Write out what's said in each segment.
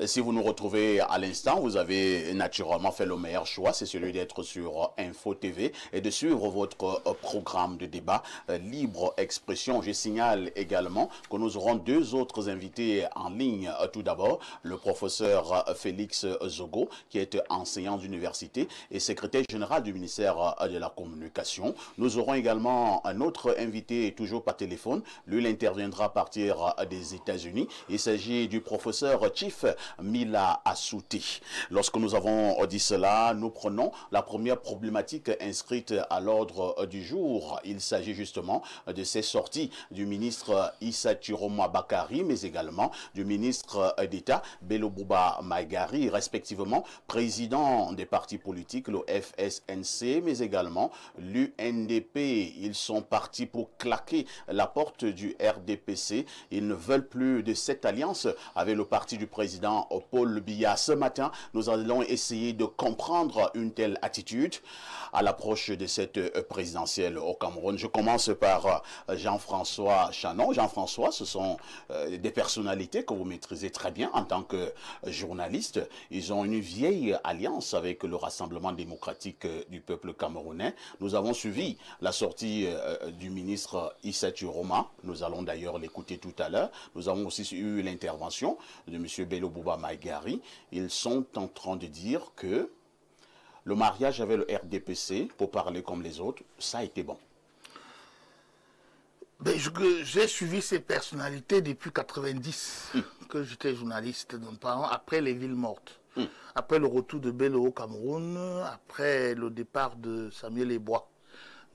Si vous nous retrouvez à l'instant, vous avez naturellement fait le meilleur choix, c'est celui d'être sur Info TV et de suivre votre programme de débat Libre Expression. Je signale également que nous aurons deux autres invités en ligne. Tout d'abord, le professeur Félix Zogo, qui est enseignant d'université et secrétaire général du ministère de la Communication. Nous aurons également un autre invité, toujours par téléphone. Lui, il interviendra à partir des États-Unis. Il s'agit du professeur Chief Mila Assouti. Lorsque nous avons dit cela, nous prenons la première problématique inscrite à l'ordre du jour. Il s'agit justement de ces sorties du ministre Issa Chiroma Bakari, mais également du ministre d'État Bello Bouba Maïgari, respectivement président des partis politiques, le FSNC, mais également l'UNDP. Ils sont partis pour claquer la porte du RDPC. Ils ne veulent plus de cette alliance avec le parti du président Paul Biya. Ce matin, nous allons essayer de comprendre une telle attitude à l'approche de cette présidentielle au Cameroun. Je commence par Jean-François Chanon. Jean-François, ce sont des personnalités que vous maîtrisez très bien en tant que journaliste. Ils ont une vieille alliance avec le Rassemblement démocratique du peuple camerounais. Nous avons suivi la sortie du ministre Issa Chiroma. Nous allons d'ailleurs l'écouter tout à l'heure. Nous avons aussi eu l'intervention de M. Bello Bouba Maïgari. Ils sont en train de dire que le mariage avec le RDPC, pour parler comme les autres, ça a été bon. Ben, j'ai suivi ces personnalités depuis 90, que j'étais journaliste, après les villes mortes. Après le retour de Bello au Cameroun, après le départ de Samuel Ebois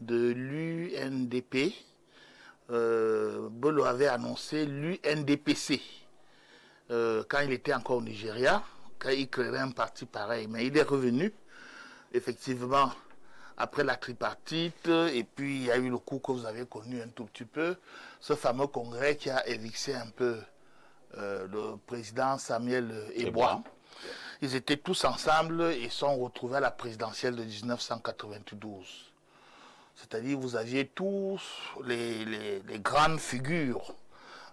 de l'UNDP, Bello avait annoncé l'UNDPC quand il était encore au Nigeria, quand il créerait un parti pareil. Mais il est revenu, effectivement, après la tripartite, et puis il y a eu le coup que vous avez connu un tout petit peu, ce fameux congrès qui a évicé un peu le président Samuel Ebois. Ils étaient tous ensemble et sont retrouvés à la présidentielle de 1992. C'est-à-dire vous aviez tous les grandes figures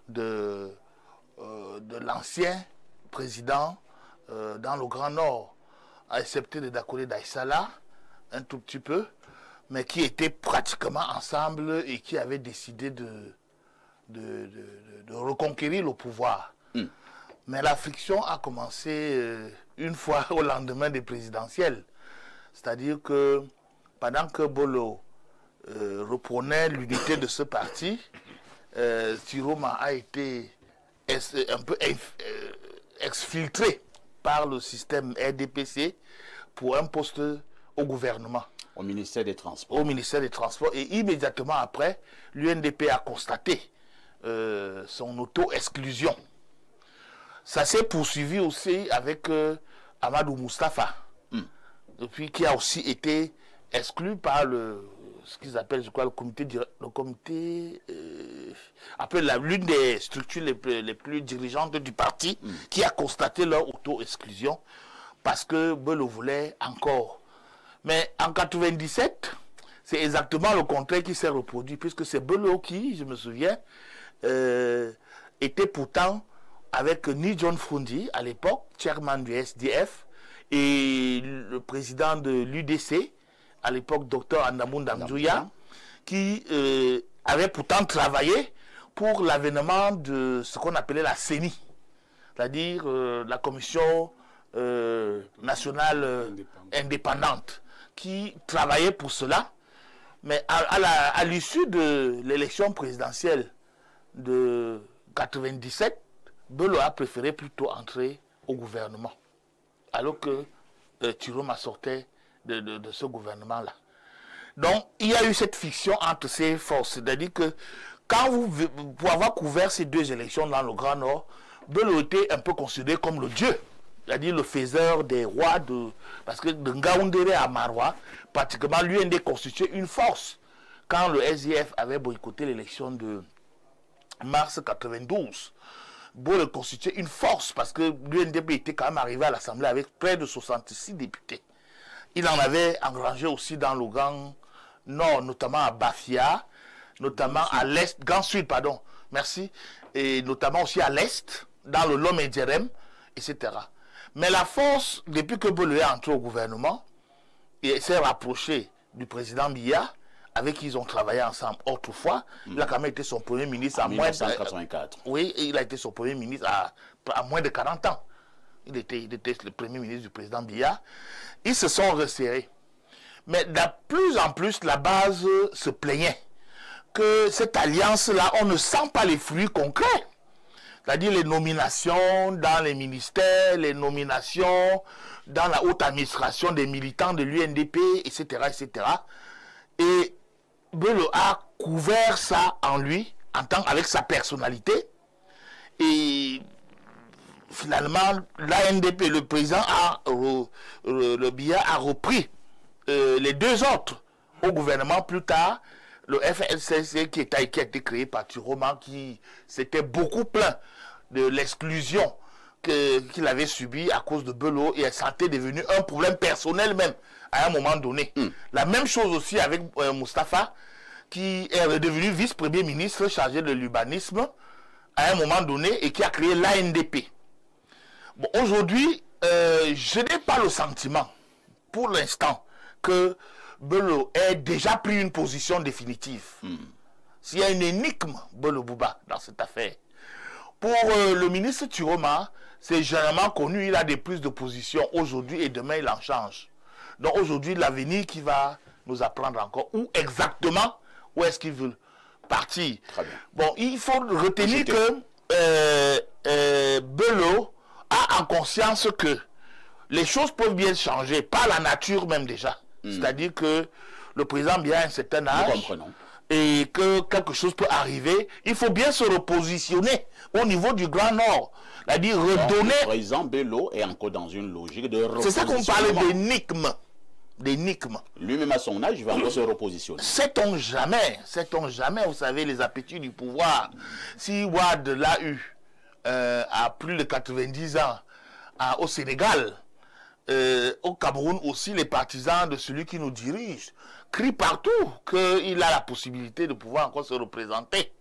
de l'ancien président dans le Grand Nord, à excepter de Dakole Daïsala, un tout petit peu, mais qui étaient pratiquement ensemble et qui avaient décidé de reconquérir le pouvoir. Mais la friction a commencé une fois au lendemain des présidentielles. C'est-à-dire que pendant que Bello reprenait l'unité de ce parti, Chiroma a été un peu exfiltré par le système RDPC pour un poste au gouvernement. Au ministère des Transports. Au ministère des Transports. Et immédiatement après, l'UNDP a constaté son auto-exclusion. Ça s'est poursuivi aussi avec Amadou Moustapha, depuis qui a aussi été exclu par ce qu'ils appellent, je crois, le comité l'une des structures les plus dirigeantes du parti, qui a constaté leur auto-exclusion parce que Bello voulait encore. Mais en 97, c'est exactement le contraire qui s'est reproduit, puisque c'est Bello qui, je me souviens, était pourtant avec Ni John Fundi, à l'époque, chairman du SDF, et le président de l'UDC, à l'époque, Dr Andamou Ndamdouya, qui avait pourtant travaillé pour l'avènement de ce qu'on appelait la CENI, c'est-à-dire la Commission nationale indépendante, qui travaillait pour cela. Mais à l'issue de l'élection présidentielle de 97, Bello a préféré plutôt entrer au gouvernement, alors que Chiroma sortait de ce gouvernement-là. Donc, il y a eu cette fiction entre ces forces. C'est-à-dire que, pour avoir couvert ces deux élections dans le Grand Nord, Bello était un peu considéré comme le dieu. C'est-à-dire le faiseur des rois, parce que de Ngaoundéré à Marois, pratiquement, l'UND constituait une force. Quand le SDF avait boycotté l'élection de mars 92, Bello constituait une force, parce que l'UNDP était quand même arrivé à l'Assemblée avec près de 66 députés. Il en avait engrangé aussi dans le Grand Nord, notamment à Bafia, notamment à l'Est, Grand Sud, pardon, merci, et notamment aussi à l'Est, dans le Lomé Djerem, etc. Mais la force, depuis que Bello est entré au gouvernement, il s'est rapproché du président Biya, avec qui ils ont travaillé ensemble autrefois. Il a quand même été son premier ministre en 1984. Oui, il a été son premier ministre à moins de 40 ans. Il était le premier ministre du président Biya. Ils se sont resserrés. Mais de plus en plus, la base se plaignait que cette alliance-là, on ne sent pas les fruits concrets. C'est-à-dire les nominations dans les ministères, les nominations dans la haute administration des militants de l'UNDP, etc., etc. Et Bello a couvert ça en lui, avec sa personnalité. Et finalement, l'ANDP, le président, le Biya a repris les deux autres au gouvernement plus tard. Le FLCC qui a été créé par Tiroma, qui s'était beaucoup plaint de l'exclusion qu'il avait subie à cause de Bello, et ça était devenu un problème personnel même à un moment donné. La même chose aussi avec Moustapha, qui est redevenu vice-premier ministre chargé de l'urbanisme à un moment donné et qui a créé l'ANDP. Bon, aujourd'hui, je n'ai pas le sentiment, pour l'instant, que Bello ait déjà pris une position définitive. S'il y a une énigme, Bello Bouba, dans cette affaire. Pour le ministre Tiroma, c'est généralement connu, il a des prises de position aujourd'hui et demain il en change. Donc aujourd'hui, l'avenir qui va nous apprendre encore où exactement, où est-ce qu'il veut partir. Très bien. Bon, il faut retenir que Bello a en conscience que les choses peuvent bien changer, par la nature même déjà. C'est-à-dire que le président Biya a un certain âge et que quelque chose peut arriver. Il faut bien se repositionner au niveau du Grand Nord. C'est-à-dire redonner... Le président Bello est encore dans une logique de repositionnement. C'est ça qu'on parle d'énigme. Lui-même à son âge, il va encore se repositionner. Sait-on jamais, vous savez, les appétits du pouvoir. Si Wade l'a eu à plus de 90 ans au Sénégal, au Cameroun aussi, les partisans de celui qui nous dirige crient partout qu'il a la possibilité de pouvoir encore se représenter.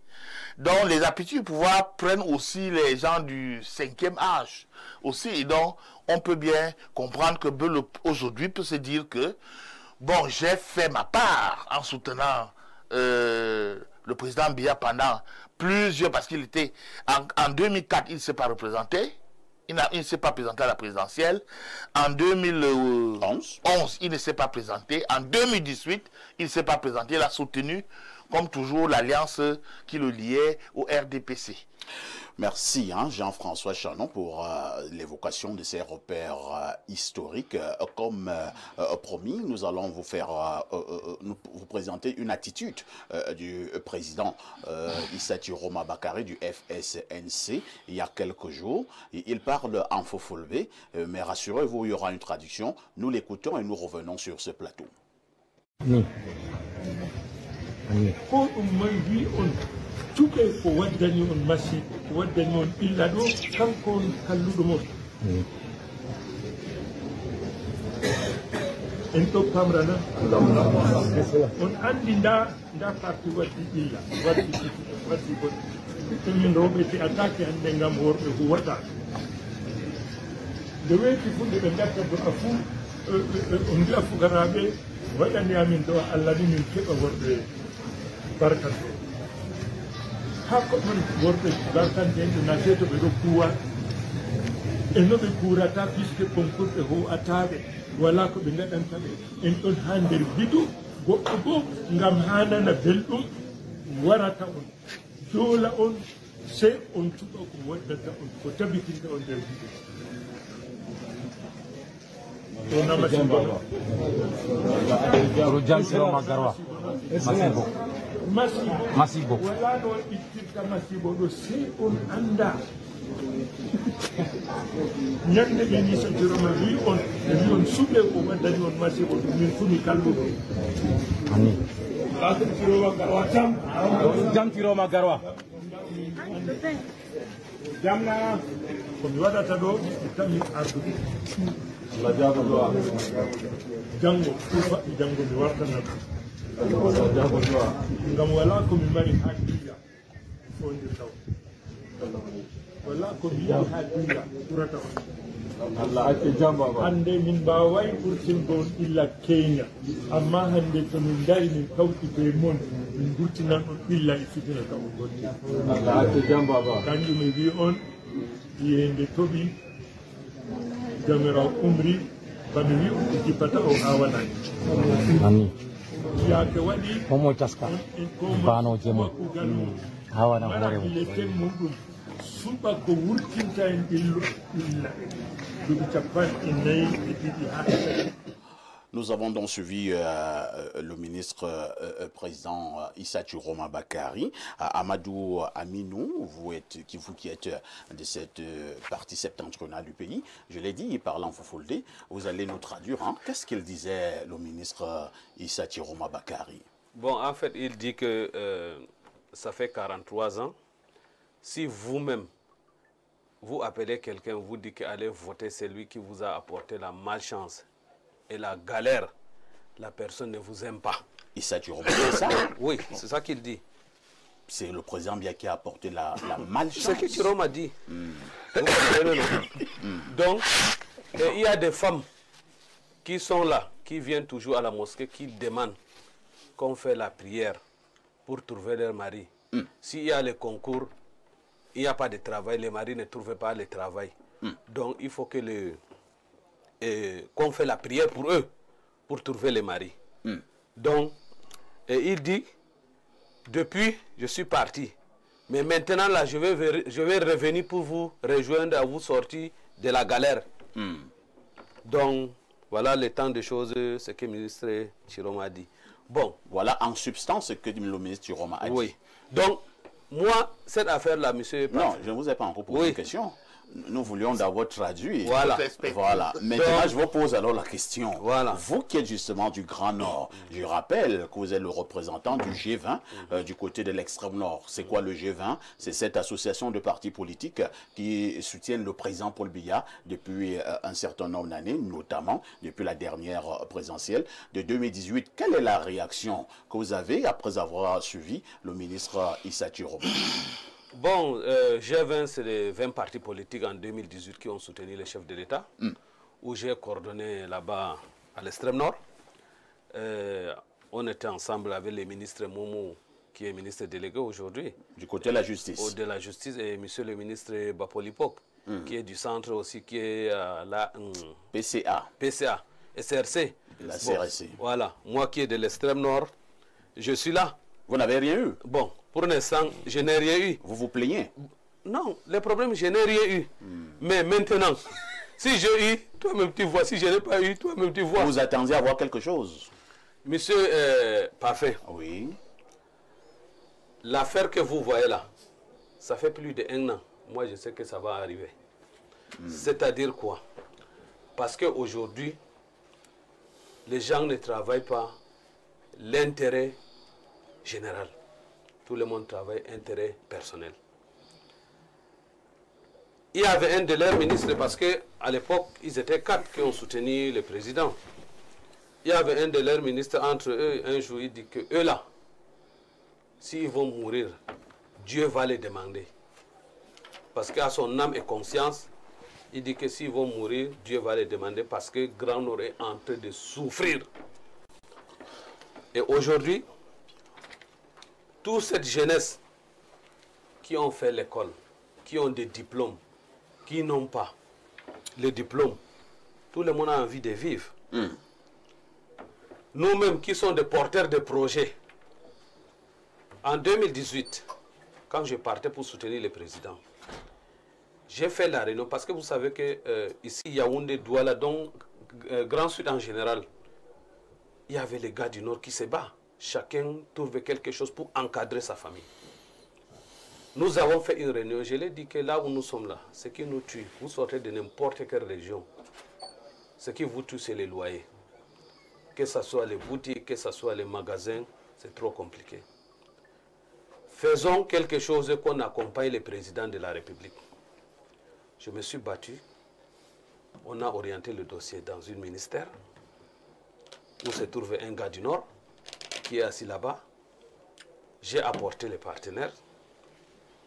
Donc les appétits du pouvoir prennent aussi les gens du 5e âge aussi. Et donc on peut bien comprendre que Bello aujourd'hui peut se dire que bon, j'ai fait ma part en soutenant le président Biya pendant plusieurs, parce qu'il était en 2004 il ne s'est pas représenté. Il ne s'est pas présenté à la présidentielle. En 2011, il ne s'est pas présenté. En 2018, il ne s'est pas présenté. Il a soutenu, comme toujours, l'alliance qui le liait au RDPC. Merci Jean-François Chanon pour l'évocation de ces repères historiques. Comme promis, nous allons vous faire vous présenter une attitude du président Issa Tiroma Bakary du FSNC il y a quelques jours. Il parle en Fofolbe, mais rassurez-vous, il y aura une traduction. Nous l'écoutons et nous revenons sur ce plateau. Tuke ko waddani on masi ko waddani on illa ɗo kanko on kalluɗo mon en ɗo pamrana on andi nda parti waddi illa waddi goɗɗo min rewɓe te attaque hande gam worɓe huwata nde weeti fuɗɗe ɓe gatta do a fuu on mbiya fugaraɓe waɗani amin ɗo allah ni min keɓa worɓe barkat ɗo hakko ɗon worɓe barkanteɗe naseto ɓe ɗo kuwa e no ɓe kurata puisque concours ɓe ho'ataɓe wala ko ɓe gaɗantaɓe en ɗon ha nder bidu goɗɗo bo gam ha nana belɗum warata on joola on sey on cuɓa ko waddata on ko tabitinta on nder bidu Masibo wala no ittirta masibo ɗo sey on anda ñande ɓe ni so Tiroma wi on ɓe wi on suɓe ko waddani on masibo ɗum min fu mi kalluɗo jam Tiroma Garwa jamna komi waɗata ɗo mi tami ardude jango faɓɓi jango mi wartana ngam wala komi mari hakkilla fo ndir taw wala ko biya ha dilla turata Allah ake jamba ba hande min mbawai ɓurtingol illa Kenya amma hande to min dari min kawti be mon min gurtinan on illa e fitina ka on gondi Allah ake jamba ba kanjum mi wi on yende toɓi jamiraw umri bami wi o jippata o ha wanani Amin. yaake waɗi Momo taska. Bano jemo. Hawana hore mo. leten muɗum suɓa ko wurtinta en illa duɓi capanɗe nayyi e ɗiɗi ha Nous avons donc suivi le ministre président Issa Chiroma Bakari. Amadou Aminou, vous qui êtes de cette partie septentrionale du pays, je l'ai dit, parlant Fofolde, vous allez nous traduire. Hein. Qu'est-ce qu'il disait le ministre Issa Chiroma Bakari? Bon, en fait, il dit que ça fait 43 ans. Si vous-même, vous appelez quelqu'un, vous dites qu'allez voter celui qui vous a apporté la malchance et la galère, la personne ne vous aime pas. Issa Chiroma, c'est ça? Oui, c'est ça qu'il dit. C'est le président bien qui a apporté la malchance. C'est ce que Chiroma dit. Vous comprenez, non? Donc, il y a des femmes qui sont là, qui viennent toujours à la mosquée, qui demandent qu'on fait la prière pour trouver leur mari. S'il y a les concours, il n'y a pas de travail, les maris ne trouvent pas le travail. Donc, il faut que qu'on fait la prière pour eux, pour trouver les maris. Donc, il dit, depuis, je suis parti. Mais maintenant, là, je vais revenir pour vous rejoindre à vous sortir de la galère. Donc, voilà le temps de choses, ce que le ministre Chiroma a dit. Bon. Voilà en substance ce que le ministre Chiroma a dit. Oui. Donc, moi, cette affaire-là, monsieur... Non, je ne vous ai pas encore posé une question. Nous voulions d'abord traduire. Voilà. Voilà. Maintenant, je vous pose alors la question. Voilà. Vous qui êtes justement du Grand Nord, je rappelle que vous êtes le représentant du G20 du côté de l'extrême Nord. C'est quoi le G20? C'est cette association de partis politiques qui soutiennent le président Paul Biya depuis un certain nombre d'années, notamment depuis la dernière présidentielle de 2018. Quelle est la réaction que vous avez après avoir suivi le ministre Issa Chiroma? Bon, G20, c'est les 20 partis politiques en 2018 qui ont soutenu les chefs de l'État, où j'ai coordonné là-bas à l'extrême nord. On était ensemble avec le ministre Momo, qui est ministre délégué aujourd'hui. Du côté de la justice. De la justice, et monsieur le ministre Bapolipok, qui est du centre aussi, qui est la PCA. PCA, SRC. La CRC. Voilà, moi qui est de l'extrême nord, je suis là. Vous n'avez rien eu? Bon, pour l'instant, je n'ai rien eu. Vous vous plaignez? Non, le problème, je n'ai rien eu. Mais maintenant, si j'ai eu, toi-même tu vois. Si je n'ai pas eu, toi-même tu vois. Vous attendiez à voir quelque chose? Monsieur, parfait. Oui. L'affaire que vous voyez là, ça fait plus d'1 an. Moi, je sais que ça va arriver. C'est-à-dire quoi? Parce qu'aujourd'hui, les gens ne travaillent pas l'intérêt général. Tout le monde travaille intérêt personnel. Il y avait un de leurs ministres, parce qu'à l'époque, ils étaient 4 qui ont soutenu le président. Il y avait un de leurs ministres entre eux, un jour, il dit que eux là, s'ils vont mourir, Dieu va les demander. Parce qu'à son âme et conscience, il dit que s'ils vont mourir, Dieu va les demander parce que Grand Nord est en train de souffrir. Et aujourd'hui, toute cette jeunesse qui ont fait l'école, qui ont des diplômes, qui n'ont pas les diplômes, tout le monde a envie de vivre. Nous-mêmes qui sommes des porteurs de projets, en 2018, quand je partais pour soutenir le président, j'ai fait la réunion parce que vous savez que ici, Yaoundé, Douala, donc Grand Sud en général, il y avait les gars du Nord qui se battent. Chacun trouve quelque chose pour encadrer sa famille. Nous avons fait une réunion. Je l'ai dit que là où nous sommes là, ce qui nous tue, vous sortez de n'importe quelle région, ce qui vous tue, c'est les loyers. Que ce soit les boutiques, que ce soit les magasins, c'est trop compliqué. Faisons quelque chose qu'on accompagne le président de la République. Je me suis battu. On a orienté le dossier dans un ministère où se trouve un gars du Nord qui est assis là-bas. J'ai apporté les partenaires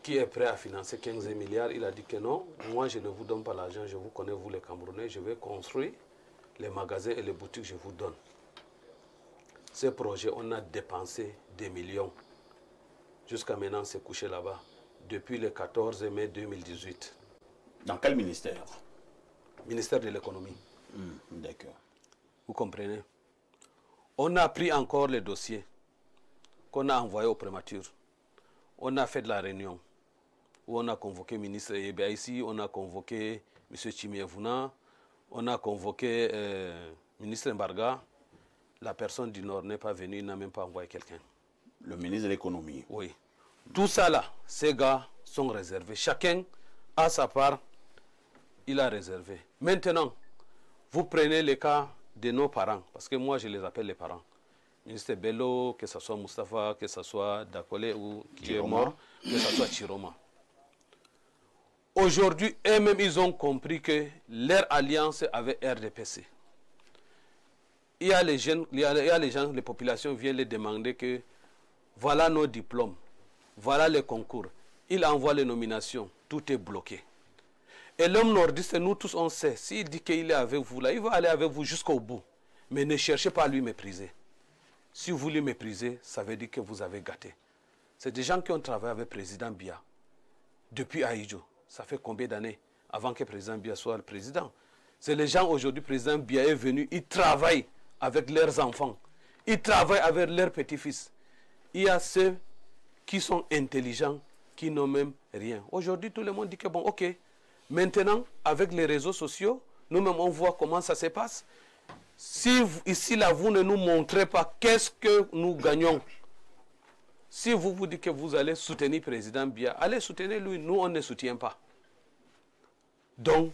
qui est prêt à financer 15 milliards. Il a dit que non, moi je ne vous donne pas l'argent, je vous connais, vous les Camerounais, je vais construire les magasins et les boutiques, je vous donne. Ces projets, on a dépensé des millions. Jusqu'à maintenant, c'est couché là-bas. Depuis le 14 mai 2018. Dans quel ministère? Ministère de l'économie. D'accord. Vous comprenez? On a pris encore les dossiers qu'on a envoyés aux prématures. On a fait de la réunion où on a convoqué le ministre Yébia ici, on a convoqué M. Chimievuna, on a convoqué le ministre Mbarga. La personne du Nord n'est pas venue, il n'a même pas envoyé quelqu'un. Le ministre de l'économie. Oui. Tout ça là, ces gars sont réservés. Chacun a sa part, il a réservé. Maintenant, vous prenez le cas de nos parents, parce que moi je les appelle les parents. Ministre Bello, que ce soit Mustafa, que ce soit Dakole ou qui est mort, que ce soit Chiroma. Aujourd'hui, eux-mêmes, ils ont compris que leur alliance avec RDPC. Il y a les jeunes, il y a les gens, les populations viennent les demander que voilà nos diplômes, voilà les concours. Ils envoient les nominations, tout est bloqué. Et l'homme nordiste, nous tous on sait, s'il dit qu'il est avec vous là, il va aller avec vous jusqu'au bout. Mais ne cherchez pas à lui mépriser. Si vous lui méprisez, ça veut dire que vous avez gâté. C'est des gens qui ont travaillé avec le président Biya depuis Ahidjo. Ça fait combien d'années avant que le président Biya soit le président? C'est les gens aujourd'hui, le président Biya est venu, ils travaillent avec leurs enfants. Ils travaillent avec leurs petits-fils. Il y a ceux qui sont intelligents, qui n'ont même rien. Aujourd'hui, tout le monde dit que bon, ok. Maintenant, avec les réseaux sociaux, nous-mêmes, on voit comment ça se passe. Si vous, ici, là, vous ne nous montrez pas qu'est-ce que nous gagnons. Si vous vous dites que vous allez soutenir le président Biya, allez soutenir lui. Nous, on ne soutient pas. Donc,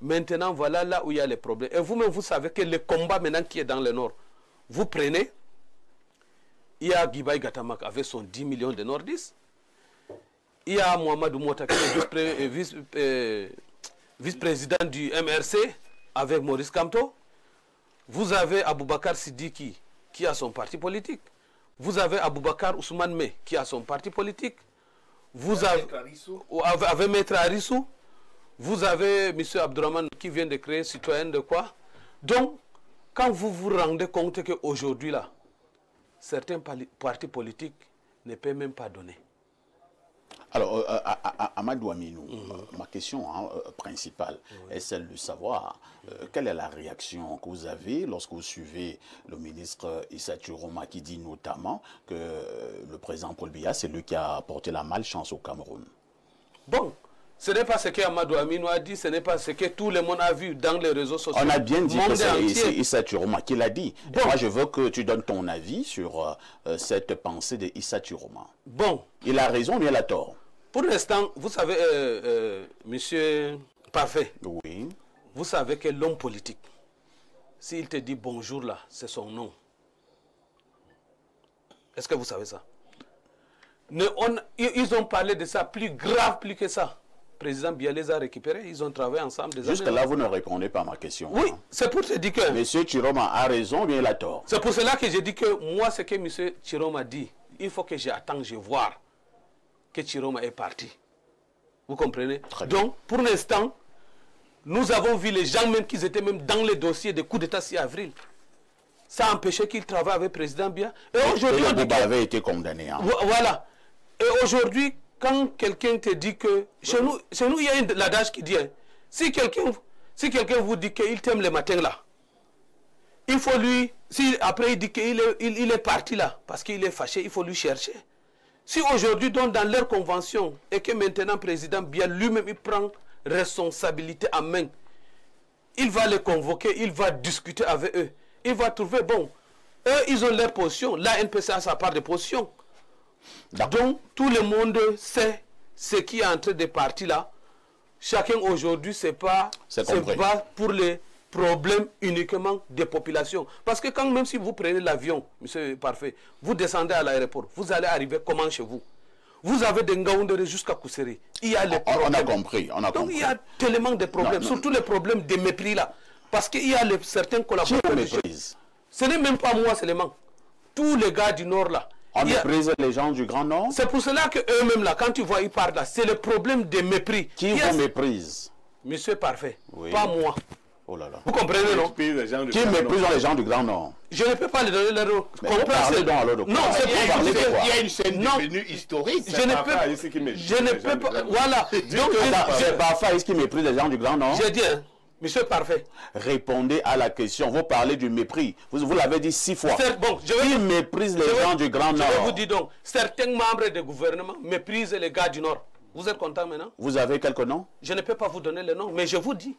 maintenant, voilà là où il y a les problèmes. Et vous-même, vous savez que le combat maintenant qui est dans le Nord, vous prenez, il y a Gibaï Gatamak avec son 10 millions de nordistes. Il y a Mohamed Mouata qui est vice-président du MRC avec Maurice Kamto. Vous avez Aboubakar Sidiki qui a son parti politique. Vous avez Aboubakar Ousmane Me qui a son parti politique. Vous avez Maître Arissou. Vous avez M. Abdourahmane qui vient de créer Citoyen de quoi. Donc, quand vous vous rendez compte qu'aujourd'hui, là, certains partis politiques ne peuvent même pas donner. Alors, Amadou Aminou, ma question principale est celle de savoir quelle est la réaction que vous avez lorsque vous suivez le ministre Issa Chiroma qui dit notamment que le président Paul Biya, c'est lui qui a porté la malchance au Cameroun. Bon, ce n'est pas ce qu'Amadou Aminou a dit, ce n'est pas ce que tout le monde a vu dans les réseaux sociaux. On a bien dit que c'est Issa Chiroma qui l'a dit. Bon. Moi, je veux que tu donnes ton avis sur cette pensée de Issa Chiroma. Bon. Il a raison ou il a tort? Pour l'instant, vous savez, monsieur Parfait, oui. Vous savez que l'homme politique, s'il te dit bonjour là, c'est son nom. Est-ce que vous savez ça? Ils ont parlé de ça, plus grave, plus que ça. Le président Biya les a récupérés, ils ont travaillé ensemble. Jusque-là, vous ne répondez pas à ma question. Oui, c'est pour te dire que... Monsieur Chiroma a raison ou bien il a tort? C'est pour cela que je dis que moi, ce que monsieur Chiroma dit, il faut que j'attende, je vois que Chiroma est parti. Vous comprenez? Donc, pour l'instant, nous avons vu les gens même qui étaient même dans les dossiers de coup d'État 6 avril. Ça a empêché qu'ils travaillent avec le président Biya. Et aujourd'hui, on dit que... avait été condamné. Hein. Voilà. Et aujourd'hui, quand quelqu'un te dit que... Chez nous, il y a l'adage qui dit, hein, si quelqu'un vous dit qu'il t'aime le matin là, il faut lui... Si après il dit qu'il est parti là, parce qu'il est fâché, il faut lui chercher. Si aujourd'hui, dans leur convention, et que maintenant le président Biya lui-même il prend responsabilité en main, il va les convoquer, il va discuter avec eux, il va trouver, bon, eux ils ont leur position, l'ANPC a sa part de position. Donc tout le monde sait ce qui est en train de partir là. Chacun aujourd'hui, c'est pas pour les problème uniquement des populations. Parce que quand même si vous prenez l'avion, monsieur Parfait, vous descendez à l'aéroport, vous allez arriver comment chez vous? Vous avez des Ngaoundéré jusqu'à Kousseri. Il y a les problèmes. On a compris. Donc il y a tellement de problèmes, surtout les problèmes de mépris là. Parce qu'il y a certains collaborateurs. Méprise. Ce n'est même pas moi seulement. Tous les gars du Nord là, On méprise les gens du Grand Nord. C'est pour cela qu'eux-mêmes, là, quand tu vois, ils parlent là, c'est le problème des mépris. Qui vous méprise? Monsieur Parfait, oui. Pas moi. Oh là là. Vous comprenez, non? Qui méprise les gens du Grand Nord? Je ne peux pas les donner leur nom. Parlez donc alors de quoi? Non, il y a une scène devenue historique. Je ne peux pas. Voilà. Donc, c'est Bafaïs qui méprise les gens du Grand Nord. J'ai dit, hein, Monsieur Parfait. Répondez à la question. Vous parlez du mépris. Vous l'avez dit 6 fois. Bon, qui méprise les gens du Grand Nord? Je vais vous dire donc, certains membres du gouvernement méprisent les gars du Nord. Vous êtes content maintenant? Vous avez quelques noms? Je ne peux pas vous donner les noms, mais je vous dis.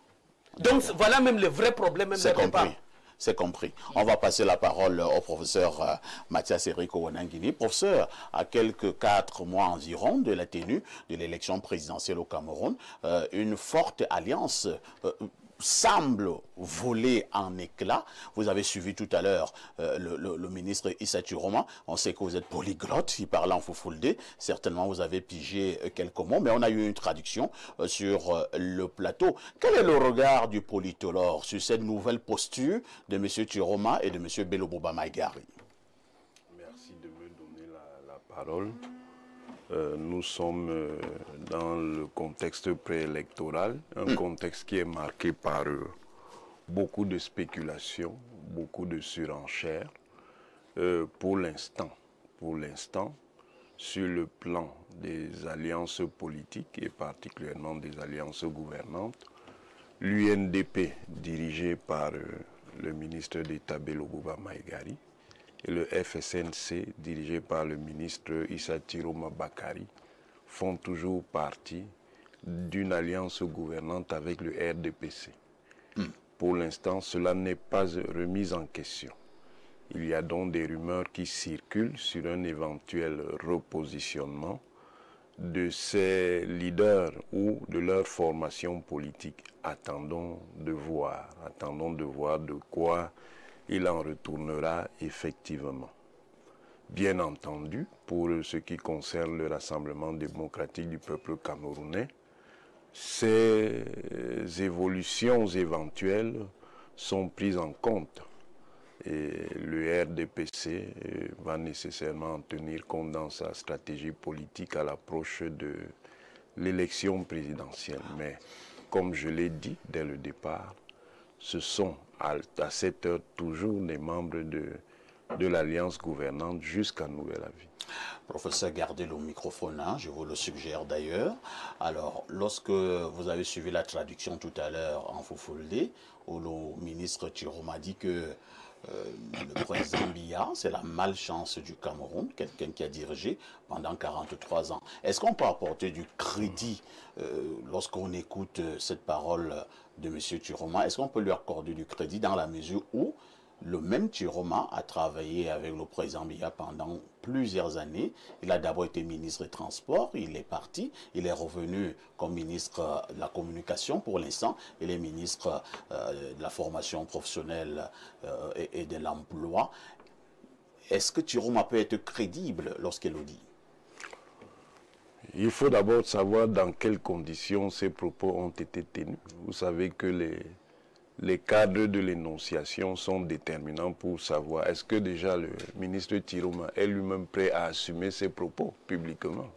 Donc voilà même le vrai problème. C'est compris. C'est compris. On va passer la parole au professeur Mathias Eriko Wanangini. Professeur, à quelques 4 mois environ de la tenue de l'élection présidentielle au Cameroun, une forte alliance semble voler en éclats. Vous avez suivi tout à l'heure le ministre Issa Chiroma. On sait que vous êtes polyglotte, il parle en foufoulde. Certainement, vous avez pigé quelques mots, mais on a eu une traduction sur le plateau. Quel est le regard du politologue sur cette nouvelle posture de M. Chiroma et de M. Bello Boba Maïgari? Merci de me donner la parole. Nous sommes dans le contexte préélectoral, un contexte qui est marqué par beaucoup de spéculations, beaucoup de surenchères. Pour l'instant, sur le plan des alliances politiques et particulièrement des alliances gouvernantes, l'UNDP, dirigé par le ministre d'État Bello Boba Maïgari, et le FSNC, dirigé par le ministre Issa Chiroma Bakari, font toujours partie d'une alliance gouvernante avec le RDPC. Pour l'instant, cela n'est pas remis en question. Il y a donc des rumeurs qui circulent sur un éventuel repositionnement de ces leaders ou de leur formation politique. Attendons de voir de quoi il en retournera effectivement. Bien entendu, pour ce qui concerne le Rassemblement démocratique du peuple camerounais, ces évolutions éventuelles sont prises en compte. Et le RDPC va nécessairement en tenir compte dans sa stratégie politique à l'approche de l'élection présidentielle. Mais comme je l'ai dit dès le départ, ce sont à cette heure toujours des membres de l'alliance gouvernante jusqu'à nouvel avis. Professeur, gardez le microphone, hein, je vous le suggère d'ailleurs. Alors, lorsque vous avez suivi la traduction tout à l'heure en Foufoulde, où le ministre Chiroma dit que le président Biya, c'est la malchance du Cameroun, quelqu'un qui a dirigé pendant 43 ans. Est-ce qu'on peut apporter du crédit lorsqu'on écoute cette parole de M. Chiroma? Est-ce qu'on peut lui accorder du crédit dans la mesure où le même Chiroma a travaillé avec le président Biya pendant plusieurs années. Il a d'abord été ministre des Transports, il est parti, il est revenu comme ministre de la Communication pour l'instant, il est ministre de la formation professionnelle et de l'emploi. Est-ce que Chiroma peut être crédible lorsqu'il le dit? Il faut d'abord savoir dans quelles conditions ces propos ont été tenus. Vous savez que les cadres de l'énonciation sont déterminants pour savoir est-ce que déjà le ministre Chiroma est lui-même prêt à assumer ses propos publiquement.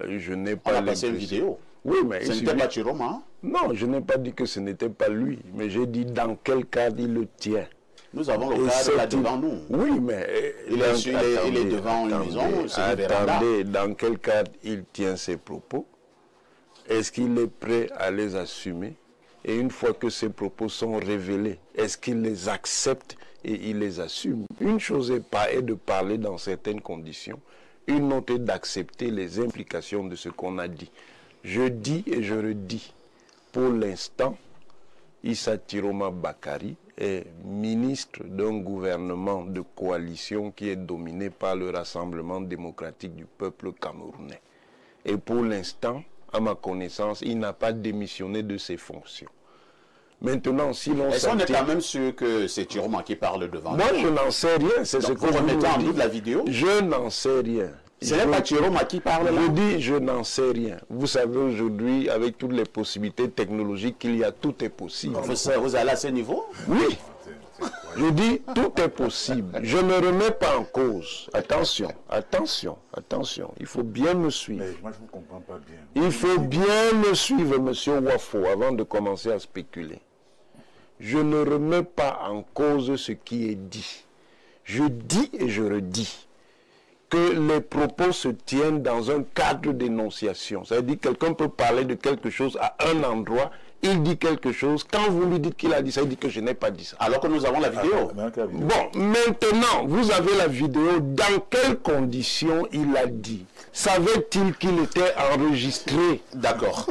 Je n'ai pas passé une vidéo. Oui, mais ce n'était pas Chiroma, hein? Non, je n'ai pas dit que ce n'était pas lui, mais j'ai dit dans quel cadre il le tient. Nous avons le cadre là devant nous. Oui, mais il est devant une maison, c'est une véranda. Attendez, dans quel cadre il tient ses propos? Est-ce qu'il est prêt à les assumer? Et une fois que ces propos sont révélés, est-ce qu'il les accepte et il les assume? Une chose est de parler dans certaines conditions, une autre est d'accepter les implications de ce qu'on a dit. Je dis et je redis, pour l'instant, Issa Chiroma Bakari est ministre d'un gouvernement de coalition qui est dominé par le Rassemblement démocratique du peuple camerounais. Et pour l'instant, à ma connaissance, il n'a pas démissionné de ses fonctions. Maintenant, si l'on est-ce qu'on est quand même sûr que c'est Chiroma qui parle devant moi, je n'en sais rien. C'est ce que vous remettez en doute la vidéo? Je n'en sais rien. Ce n'est pas Chiroma qui parle là? Je dis, je n'en sais rien. Vous savez, aujourd'hui, avec toutes les possibilités technologiques qu'il y a, tout est possible. Professeur, vous allez à ce niveau? Oui. Je dis, tout est possible. Je ne remets pas en cause. Attention, attention, attention. Il faut bien me suivre. Mais moi, je ne vous comprends pas bien. Il faut bien me suivre, monsieur Wafo, avant de commencer à spéculer. Je ne remets pas en cause ce qui est dit. Je dis et je redis que les propos se tiennent dans un cadre d'énonciation. Ça veut dire que quelqu'un peut parler de quelque chose à un endroit, il dit quelque chose, quand vous lui dites qu'il a dit ça, il dit que je n'ai pas dit ça. Alors que nous avons la vidéo. Bon, maintenant, vous avez la vidéo. Dans quelles conditions il a dit? Savait-il qu'il était enregistré? D'accord.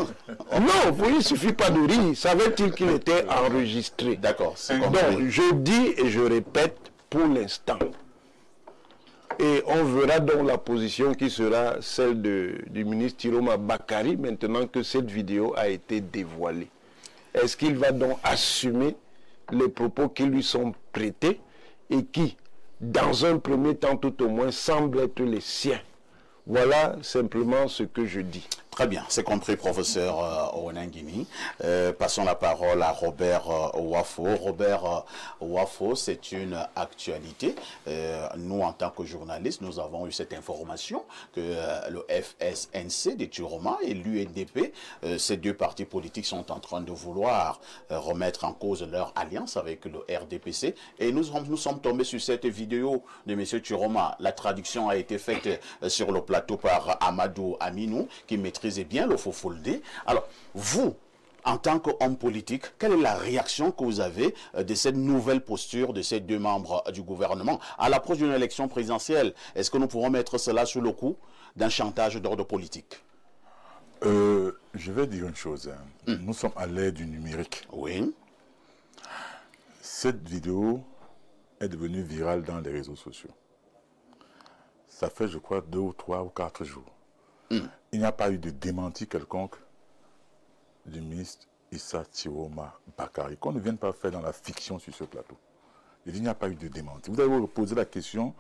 Non, il ne suffit pas de rire. Savait-il qu'il était enregistré? D'accord. Donc, je dis et je répète pour l'instant. Et on verra donc la position qui sera celle du ministre Tiroma Bakari maintenant que cette vidéo a été dévoilée. Est-ce qu'il va donc assumer les propos qui lui sont prêtés et qui, dans un premier temps tout au moins, semblent être les siens? Voilà simplement ce que je dis. Très bien, c'est compris, professeur Onangini. Passons la parole à Robert Wafo. Robert Wafo, c'est une actualité. Nous, en tant que journalistes, nous avons eu cette information que le FSNC de Tiroma et l'UNDP, ces deux partis politiques sont en train de vouloir remettre en cause leur alliance avec le RDPC. Et nous sommes tombés sur cette vidéo de M. Tiroma. La traduction a été faite sur le plateau par Amadou Aminou, qui maîtrise bien le Fofolde. Alors, vous, en tant qu'homme politique, quelle est la réaction que vous avez de cette nouvelle posture de ces deux membres du gouvernement à l'approche d'une élection présidentielle? Est-ce que nous pourrons mettre cela sous le coup d'un chantage d'ordre politique? Je vais dire une chose. Nous sommes à l'ère du numérique. Oui. Cette vidéo est devenue virale dans les réseaux sociaux. Ça fait, je crois, 2 ou 3 ou 4 jours. Il n'y a pas eu de démenti quelconque du ministre Issa Tiroma Bakari, qu'on ne vienne pas faire dans la fiction sur ce plateau. Il n'y a pas eu de démenti. Vous avez posé la question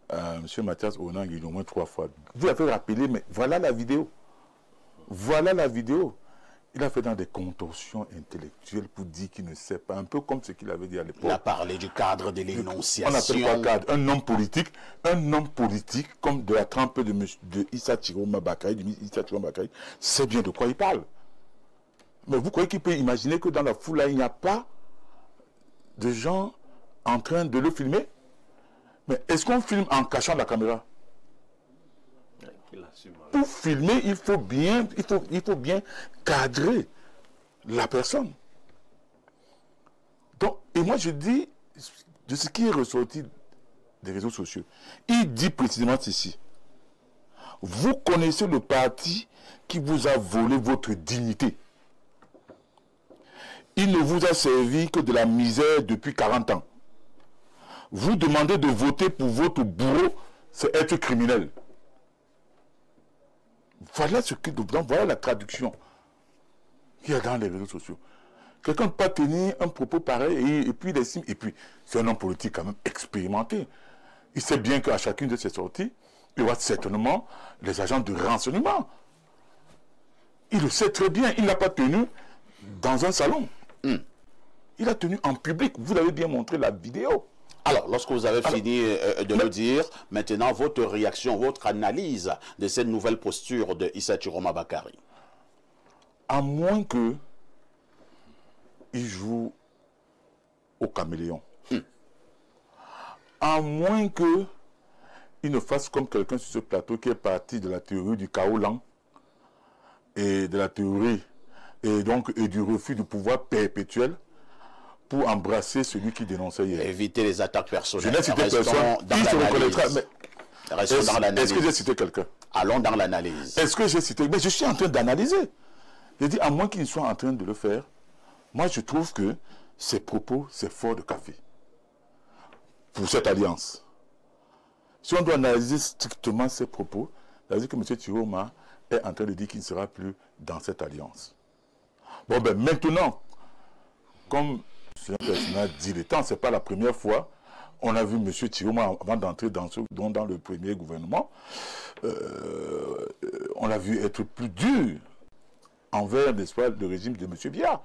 à M. Mathias Onangini au moins 3 fois. Vous avez rappelé, mais voilà la vidéo. Voilà la vidéo. Il a fait dans des contorsions intellectuelles pour dire qu'il ne sait pas, un peu comme ce qu'il avait dit à l'époque. Il a parlé du cadre de l'énonciation. On appelle quoi cadre? Un homme politique comme de la trempe de Issa Tiroma Bakari, du ministre Issa Tiroma Bakari, sait bien de quoi il parle. Mais vous croyez qu'il peut imaginer que dans la foule là, il n'y a pas de gens en train de le filmer? Mais est-ce qu'on filme en cachant la caméra? Pour filmer, il faut bien cadrer la personne. Donc, et moi je dis, de ce qui est ressorti des réseaux sociaux, il dit précisément ceci. Vous connaissez le parti qui vous a volé votre dignité. Il ne vous a servi que de la misère depuis 40 ans. Vous demandez de voter pour votre bourreau, c'est être criminel. Voilà voilà la traduction qu'il y a dans les réseaux sociaux. Quelqu'un ne peut pas tenir un propos pareil et puis il estime. Et puis, c'est un homme politique quand même expérimenté. Il sait bien qu'à chacune de ses sorties, il y aura certainement les agents de renseignement. Il le sait très bien. Il ne l'a pas tenu dans un salon. Il a tenu en public. Vous avez bien montré la vidéo. Alors, lorsque vous avez fini de le dire, maintenant, votre réaction, votre analyse de cette nouvelle posture de Issa Tiroma Bakari. À moins que il joue au caméléon. À moins que il ne fasse comme quelqu'un sur ce plateau qui est parti de la théorie du chaos lent et de la théorie et du refus du pouvoir perpétuel pour embrasser celui qui dénonçait hier. Éviter les attaques personnelles. Je n'ai cité personne. Qui se reconnaîtra? Est-ce que j'ai cité quelqu'un? Allons dans l'analyse. Est-ce que j'ai cité? Mais je suis en train d'analyser. Je dis, à moins qu'il soit en train de le faire, moi je trouve que ses propos, c'est fort de café. Pour cette alliance. Si on doit analyser strictement ses propos, ça veut dire que M. Tiroma est en train de dire qu'il ne sera plus dans cette alliance. Bon, ben maintenant, comme le personnage dit le temps, ce n'est pas la première fois. On a vu M. Tiroma avant d'entrer dans le premier gouvernement. On l'a vu être plus dur envers le régime de M. Biya.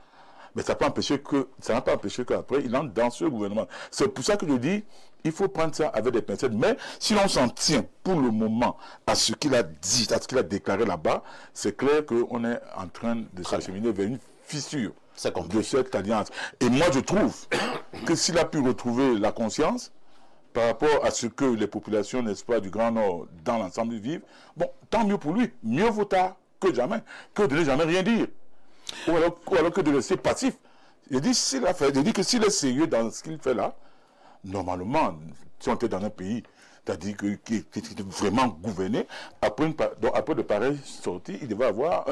Mais ça n'a pas empêché qu'après, il entre dans ce gouvernement. C'est pour ça que je dis, il faut prendre ça avec des pincettes. Mais si l'on s'en tient pour le moment à ce qu'il a dit, à ce qu'il a déclaré là-bas, c'est clair qu'on est en train de s'acheminer vers une fissure de cette alliance. Et moi, je trouve que s'il a pu retrouver la conscience par rapport à ce que les populations, n'est-ce pas, du Grand Nord dans l'ensemble vivent, bon, tant mieux pour lui. Mieux vaut tard que jamais, que de ne jamais rien dire. Ou alors que de rester passif. Je dis que s'il est sérieux dans ce qu'il fait là, normalement, si on était dans un pays, c'est-à-dire qui est vraiment gouverné, après de pareilles sorties, il devait avoir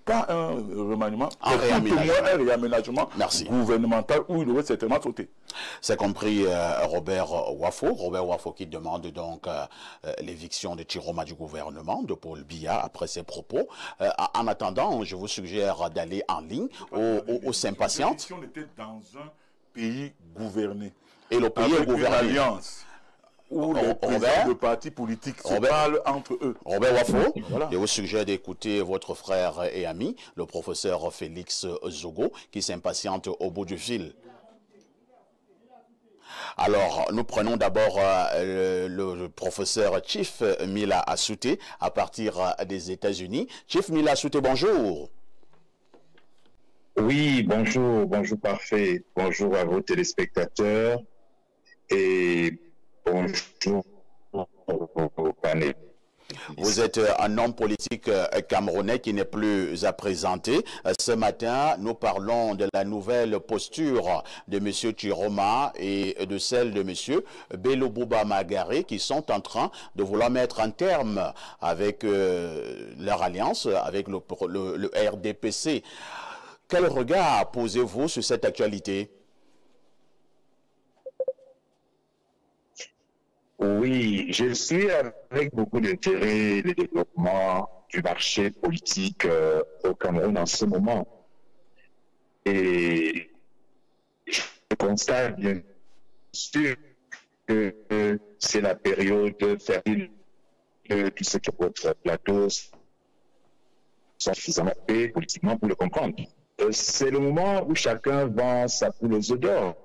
pas un remaniement, un réaménagement gouvernemental où il aurait certainement sauté. C'est compris Robert Wafo qui demande donc l'éviction de Chiroma du gouvernement de Paul Biya après ses propos. En attendant, je vous suggère d'aller en ligne aux sympathiantes. Si on était dans un pays gouverné, et le pays est gouverné, une alliance où les présidents de partis politiques se parlent entre eux. Robert Wafo, voilà. Je vous suggère d'écouter votre frère et ami, le professeur Félix Zogo, qui s'impatiente au bout du fil. Alors, nous prenons d'abord le professeur Chief Mila Assoute à partir des États-Unis. Chief Mila Assoute, bonjour. Oui, bonjour parfait. Bonjour à vos téléspectateurs et bonjour au panel. Vous êtes un homme politique camerounais qui n'est plus à présenter. Ce matin, nous parlons de la nouvelle posture de M. Chiroma et de celle de M. Bello Bouba Magaré qui sont en train de vouloir mettre un terme avec leur alliance, avec le RDPC. Quel regard posez-vous sur cette actualité? Oui, je suis avec beaucoup d'intérêt le développement du marché politique au Cameroun en ce moment. Et je constate bien sûr que c'est la période fertile de tout ce que votre plateau sont suffisamment faits politiquement pour le comprendre. C'est le moment où chacun vend sa poule aux œufs d'or.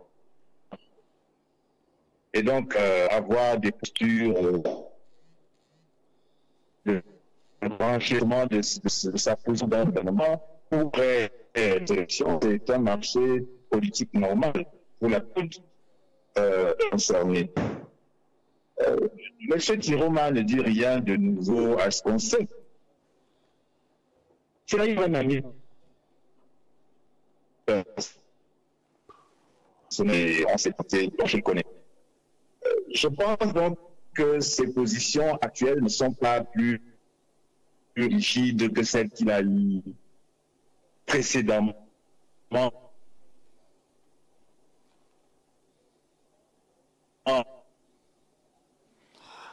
Et donc, avoir des postures de branchement de sa position dans le gouvernement pour élection, c'est un marché politique normal pour la toute concernée. M. Chiroma ne dit rien de nouveau à ce qu'on sait. C'est là un ami. On s'est porté, je le connais. Je pense donc que ses positions actuelles ne sont pas plus rigides que celles qu'il a eues précédemment.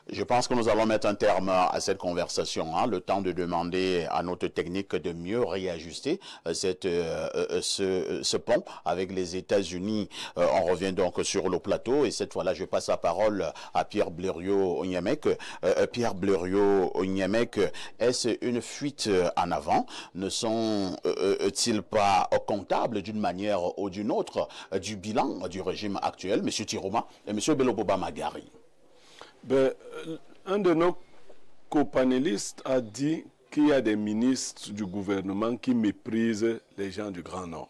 Je pense que nous allons mettre un terme à cette conversation, hein, le temps de demander à notre technique de mieux réajuster ce pont avec les États-Unis. On revient donc sur le plateau et cette fois-là, je passe la parole à Pierre Blériot-Onyemec. Pierre Blériot-Onyemec, est-ce une fuite en avant? Ne sont-ils pas comptables d'une manière ou d'une autre du bilan du régime actuel, M. Chiroma et M. Bello Bouba Magaré? Ben, un de nos copanélistes a dit qu'il y a des ministres du gouvernement qui méprisent les gens du Grand Nord.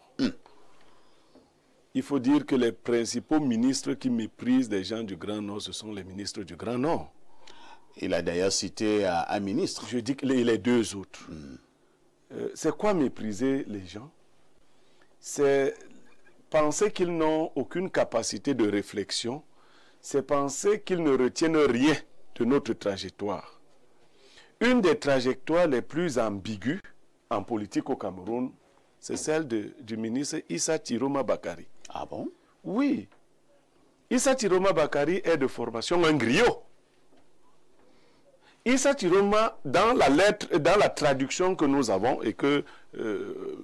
Il faut dire que les principaux ministres qui méprisent les gens du Grand Nord, ce sont les ministres du Grand Nord. Il a d'ailleurs cité un ministre. Je dis que les deux autres. C'est quoi mépriser les gens? C'est penser qu'ils n'ont aucune capacité de réflexion. C'est penser qu'ils ne retiennent rien de notre trajectoire. Une des trajectoires les plus ambiguës en politique au Cameroun, c'est celle du ministre Issa Chiroma Bakari. Ah bon? Oui. Issa Chiroma Bakari est de formation un griot. Issa Chiroma, dans la lettre, dans la traduction que nous avons et que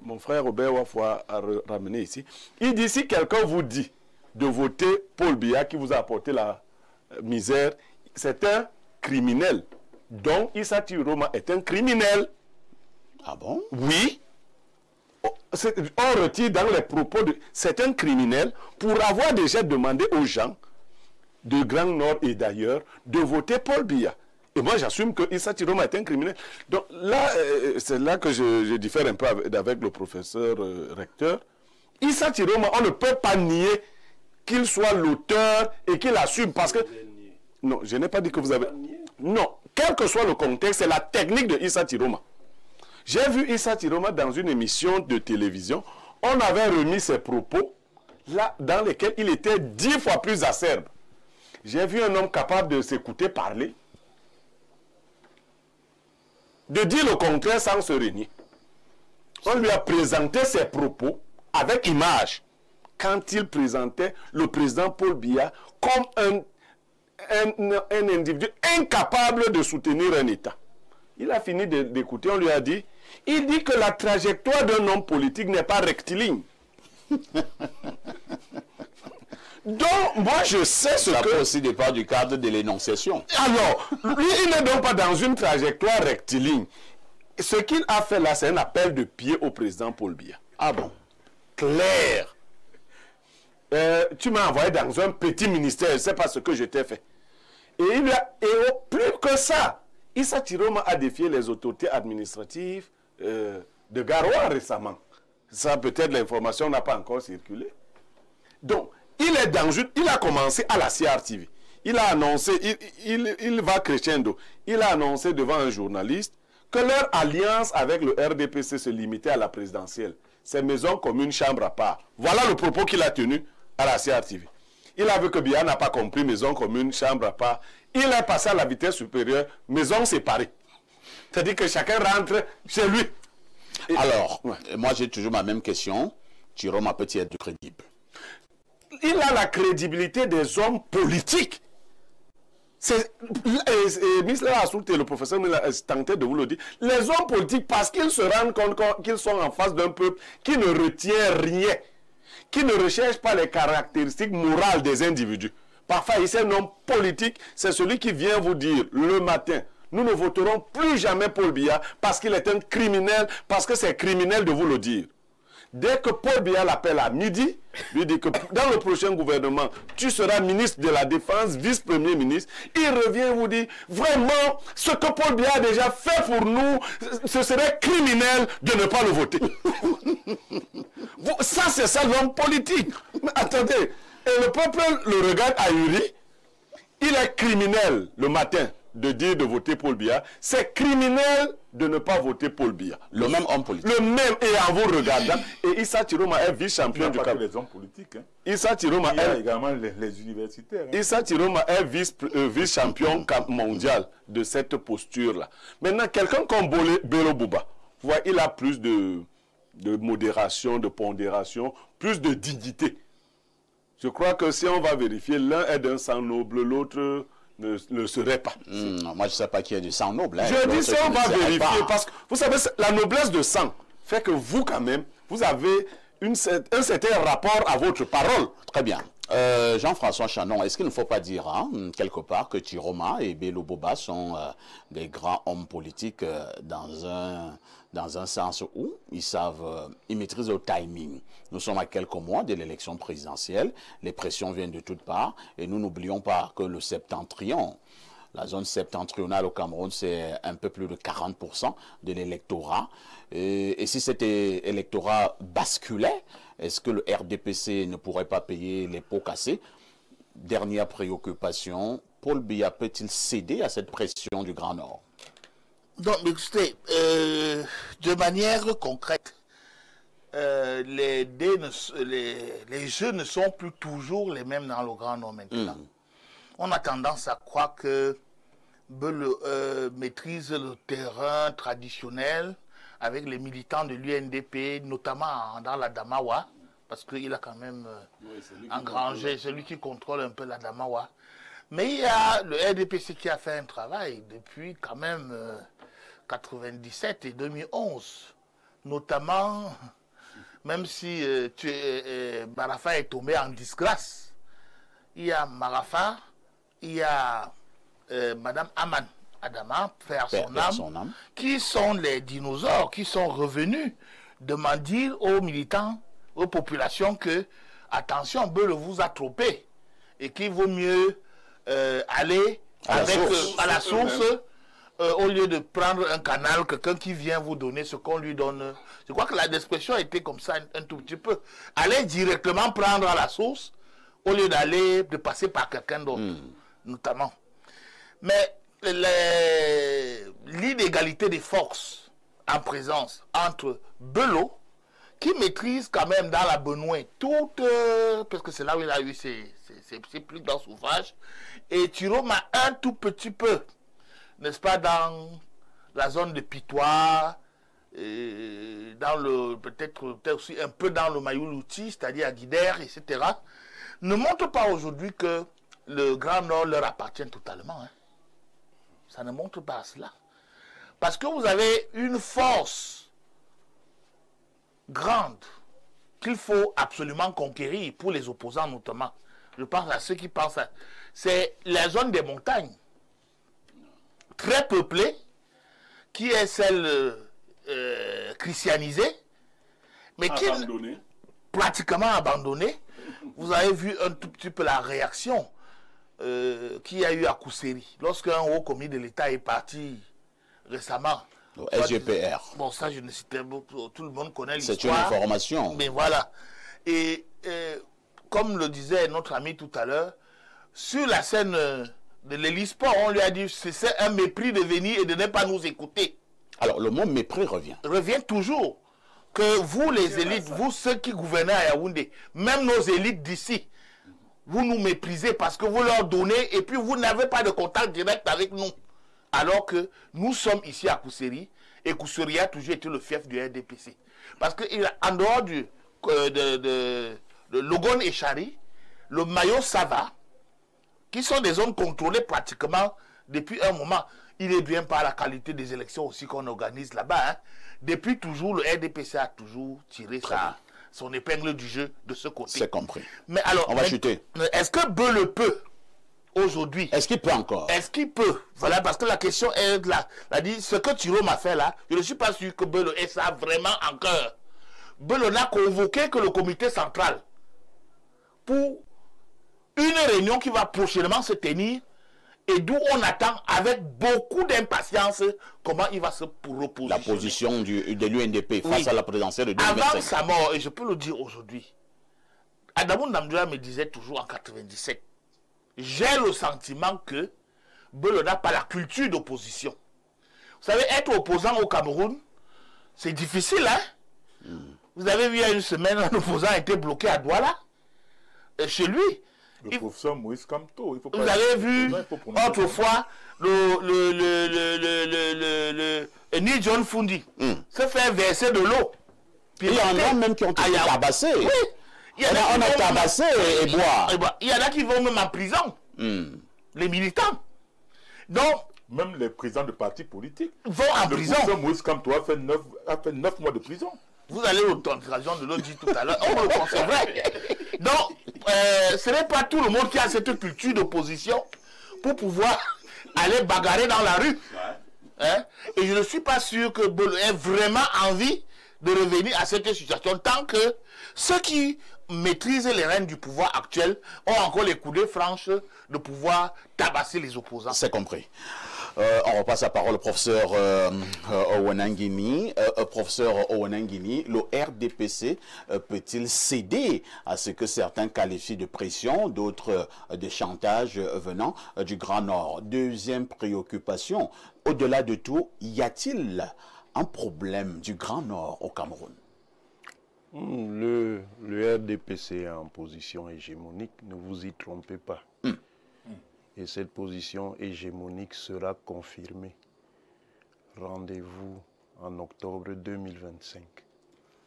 mon frère Robert Wafo a ramené ici, il dit si quelqu'un vous dit de voter Paul Biya qui vous a apporté la misère, c'est un criminel. Donc Issa Chiroma est un criminel. Ah bon? Oui. on retire dans les propos de certains criminels pour avoir déjà demandé aux gens de Grand Nord et d'ailleurs de voter Paul Biya. Et moi, j'assume que Issa Chiroma est un criminel. Donc là, c'est là que je diffère un peu avec le professeur recteur. Issa Chiroma, on ne peut pas nier qu'il soit l'auteur et qu'il assume parce que... Non, je n'ai pas dit que vous avez... Non, quel que soit le contexte, c'est la technique de Issa Chiroma. J'ai vu Issa Chiroma dans une émission de télévision. On avait remis ses propos là, dans lesquels il était 10 fois plus acerbe. J'ai vu un homme capable de s'écouter parler, de dire le contraire sans se renier. On lui a présenté ses propos avec image quand il présentait le président Paul Biya comme un individu incapable de soutenir un État. Il a fini d'écouter, on lui a dit, il dit que la trajectoire d'un homme politique n'est pas rectiligne. Donc, moi, je sais ce que... Ça peut aussi dépendre du cadre de l'énonciation. Alors, lui, il n'est donc pas dans une trajectoire rectiligne. Ce qu'il a fait là, c'est un appel de pied au président Paul Biya. Ah bon? Clair. Tu m'as envoyé dans un petit ministère, je ne sais pas ce que je t'ai fait. Et plus que ça, Issa Chiroma a défié les autorités administratives de Garoua récemment. Ça, peut-être l'information n'a pas encore circulé. Donc, il a commencé à la CRTV. Il a annoncé, il va crescendo. Il a annoncé devant un journaliste que leur alliance avec le RDPC se limitait à la présidentielle. C'est maison commune, chambre à part. Voilà le propos qu'il a tenu à la CRTV. Il a vu que Biya n'a pas compris maison commune, chambre à part. Il est passé à la vitesse supérieure, maison séparée. C'est-à-dire que chacun rentre chez lui. Alors, moi j'ai toujours ma même question. Chiroma peut-il être crédible? Il a la crédibilité des hommes politiques. Misla Assoute et le professeur tentait de vous le dire. Les hommes politiques, parce qu'ils se rendent compte qu'ils sont en face d'un peuple qui ne retient rien, qui ne recherche pas les caractéristiques morales des individus. Parfois, ici, un homme politique, c'est celui qui vient vous dire le matin, nous ne voterons plus jamais Paul Biya parce qu'il est un criminel, parce que c'est criminel de vous le dire. Dès que Paul Biya l'appelle à midi, lui dit que dans le prochain gouvernement, tu seras ministre de la Défense, vice-premier ministre. Il revient vous dire, vraiment, ce que Paul Biya a déjà fait pour nous, ce serait criminel de ne pas le voter. Ça, c'est ça l'homme politique. Mais attendez, et le peuple le regarde ahuri. Il est criminel le matin de dire de voter Paul Biya. C'est criminel de ne pas voter Paul Biya. Le même homme politique. Le même, et en vous regardant. Et Issa Chiroma est vice-champion du Cap. Les hommes politiques. Hein. Issa Chiroma est également les universitaires. Hein. Issa Chiroma est vice-champion mondial de cette posture-là. Maintenant, quelqu'un comme Bello Bouba, il a plus de modération, de pondération, plus de dignité. Je crois que si on va vérifier, l'un est d'un sang noble, l'autre ne le serait pas. Moi, je ne sais pas qui est du sang noble. Hein. Je dis si on va vérifier, parce que vous savez, la noblesse de sang fait que vous, quand même, vous avez un certain rapport à votre parole. Très bien. Jean-François Chanon, est-ce qu'il ne faut pas dire, hein, quelque part, que Chiroma et Bello Bouba sont des grands hommes politiques dans un sens où ils maîtrisent le timing. Nous sommes à quelques mois de l'élection présidentielle, les pressions viennent de toutes parts, et nous n'oublions pas que le septentrion, la zone septentrionale au Cameroun, c'est un peu plus de 40% de l'électorat. Et si cet électorat basculait, est-ce que le RDPC ne pourrait pas payer les pots cassés? Dernière préoccupation, Paul Biya peut-il céder à cette pression du Grand Nord? Donc, écoutez, de manière concrète, les jeux ne sont plus toujours les mêmes dans le Grand Nord maintenant. On a tendance à croire que Bello maîtrise le terrain traditionnel avec les militants de l'UNDP, notamment dans la Damawa, parce qu'il a quand même engrangé, celui qui contrôle un peu la Damawa. Mais il y a le RDPC qui a fait un travail depuis quand même 97 et 2011, notamment, même si Marafa est tombé en disgrâce, il y a Marafa, il y a Madame Aman Adama, faire son âme, qui sont les dinosaures qui sont revenus dire aux militants, aux populations que, attention, Beuleu vous a trompé et qu'il vaut mieux aller à la source au lieu de prendre un canal, quelqu'un qui vient vous donner ce qu'on lui donne. Je crois que l'expression était comme ça un tout petit peu. Aller directement prendre à la source au lieu de passer par quelqu'un d'autre, notamment. Mais l'inégalité des forces en présence entre Beuleu, qui maîtrise quand même dans la Benoué toute, parce que c'est là où il a eu ses plus grands ouvrages, et Tiroma un tout petit peu, n'est-ce pas, dans la zone de Pitois, peut-être aussi un peu dans le Mayoulouti, c'est-à-dire à Guidère, etc., ne montre pas aujourd'hui que le Grand Nord leur appartient totalement. Hein. Ça ne montre pas cela. Parce que vous avez une force grande qu'il faut absolument conquérir pour les opposants notamment. Je pense à ceux qui pensent à... C'est la zone des montagnes, très peuplée, qui est celle christianisée, mais qui est pratiquement abandonnée. Vous avez vu un tout petit peu la réaction qu'il y a eu à Kousseri. Lorsqu'un haut commis de l'État est parti récemment. SGPR. Bon, ça, je ne citais pas, tout le monde connaît l'histoire. C'est une information. Mais voilà. Et comme le disait notre ami tout à l'heure, sur la scène de l'Hélisport, on lui a dit c'est un mépris de venir et de ne pas nous écouter. Alors, le mot mépris revient. Revient toujours. Que vous, les élites, vous, ceux qui gouvernez à Yaoundé, même nos élites d'ici, vous nous méprisez parce que vous leur donnez et puis vous n'avez pas de contact direct avec nous. Alors que nous sommes ici à Kousseri et Kousseri a toujours été le fief du RDPC. Parce qu'en dehors de Logon et Chari, le Mayo Sava, qui sont des zones contrôlées pratiquement depuis un moment, il est bien par la qualité des élections aussi qu'on organise là-bas. Hein. Depuis toujours, le RDPC a toujours tiré son épingle du jeu de ce côté. C'est compris. Mais alors, on va chuter. Est-ce que Beuleu peut aujourd'hui? Est-ce qu'il peut encore? Est-ce qu'il peut? Voilà, parce que la question est là. Ce que Thiro m'a fait là, je ne suis pas sûr que Beuleu ait ça vraiment en cœur. Beuleu n'a convoqué que le comité central pour une réunion qui va prochainement se tenir et d'où on attend avec beaucoup d'impatience comment il va se reposer. La position de l'UNDP face à la présidentielle de 2025. Avant sa mort, et je peux le dire aujourd'hui, Adamou Namdoua me disait toujours en 97, j'ai le sentiment que Beuleu n'a pas la culture d'opposition. Vous savez, être opposant au Cameroun, c'est difficile, hein? Vous avez vu il y a une semaine, un opposant a été bloqué à Douala, chez lui. Le professeur Moïse Kamto. Vous avez vu autrefois Ni John Fundi se faire verser de l'eau. Il y en a même qui ont été tabassés. Oui. On a tabassé et boire. Il y en a qui vont même en prison. Les militants. Donc, même les présidents de partis politiques vont en prison. Le professeur Moïse Kamto a fait 9 mois de prison. Vous allez l'occasion de le dire tout à l'heure. On le concevrait. Donc, ce n'est pas tout le monde qui a cette culture d'opposition pour pouvoir aller bagarrer dans la rue. Hein? Et je ne suis pas sûr que Beuleu ait vraiment envie de revenir à cette situation tant que ceux qui maîtrisent les rênes du pouvoir actuel ont encore les coudées franches de pouvoir tabasser les opposants. C'est compris. On repasse la parole au professeur Owenangini. Professeur Owenangini, le RDPC peut-il céder à ce que certains qualifient de pression, d'autres de chantage venant du Grand Nord? Deuxième préoccupation, au-delà de tout, y a-t-il un problème du Grand Nord au Cameroun? Le RDPC est en position hégémonique, ne vous y trompez pas. Et cette position hégémonique sera confirmée. Rendez-vous en octobre 2025.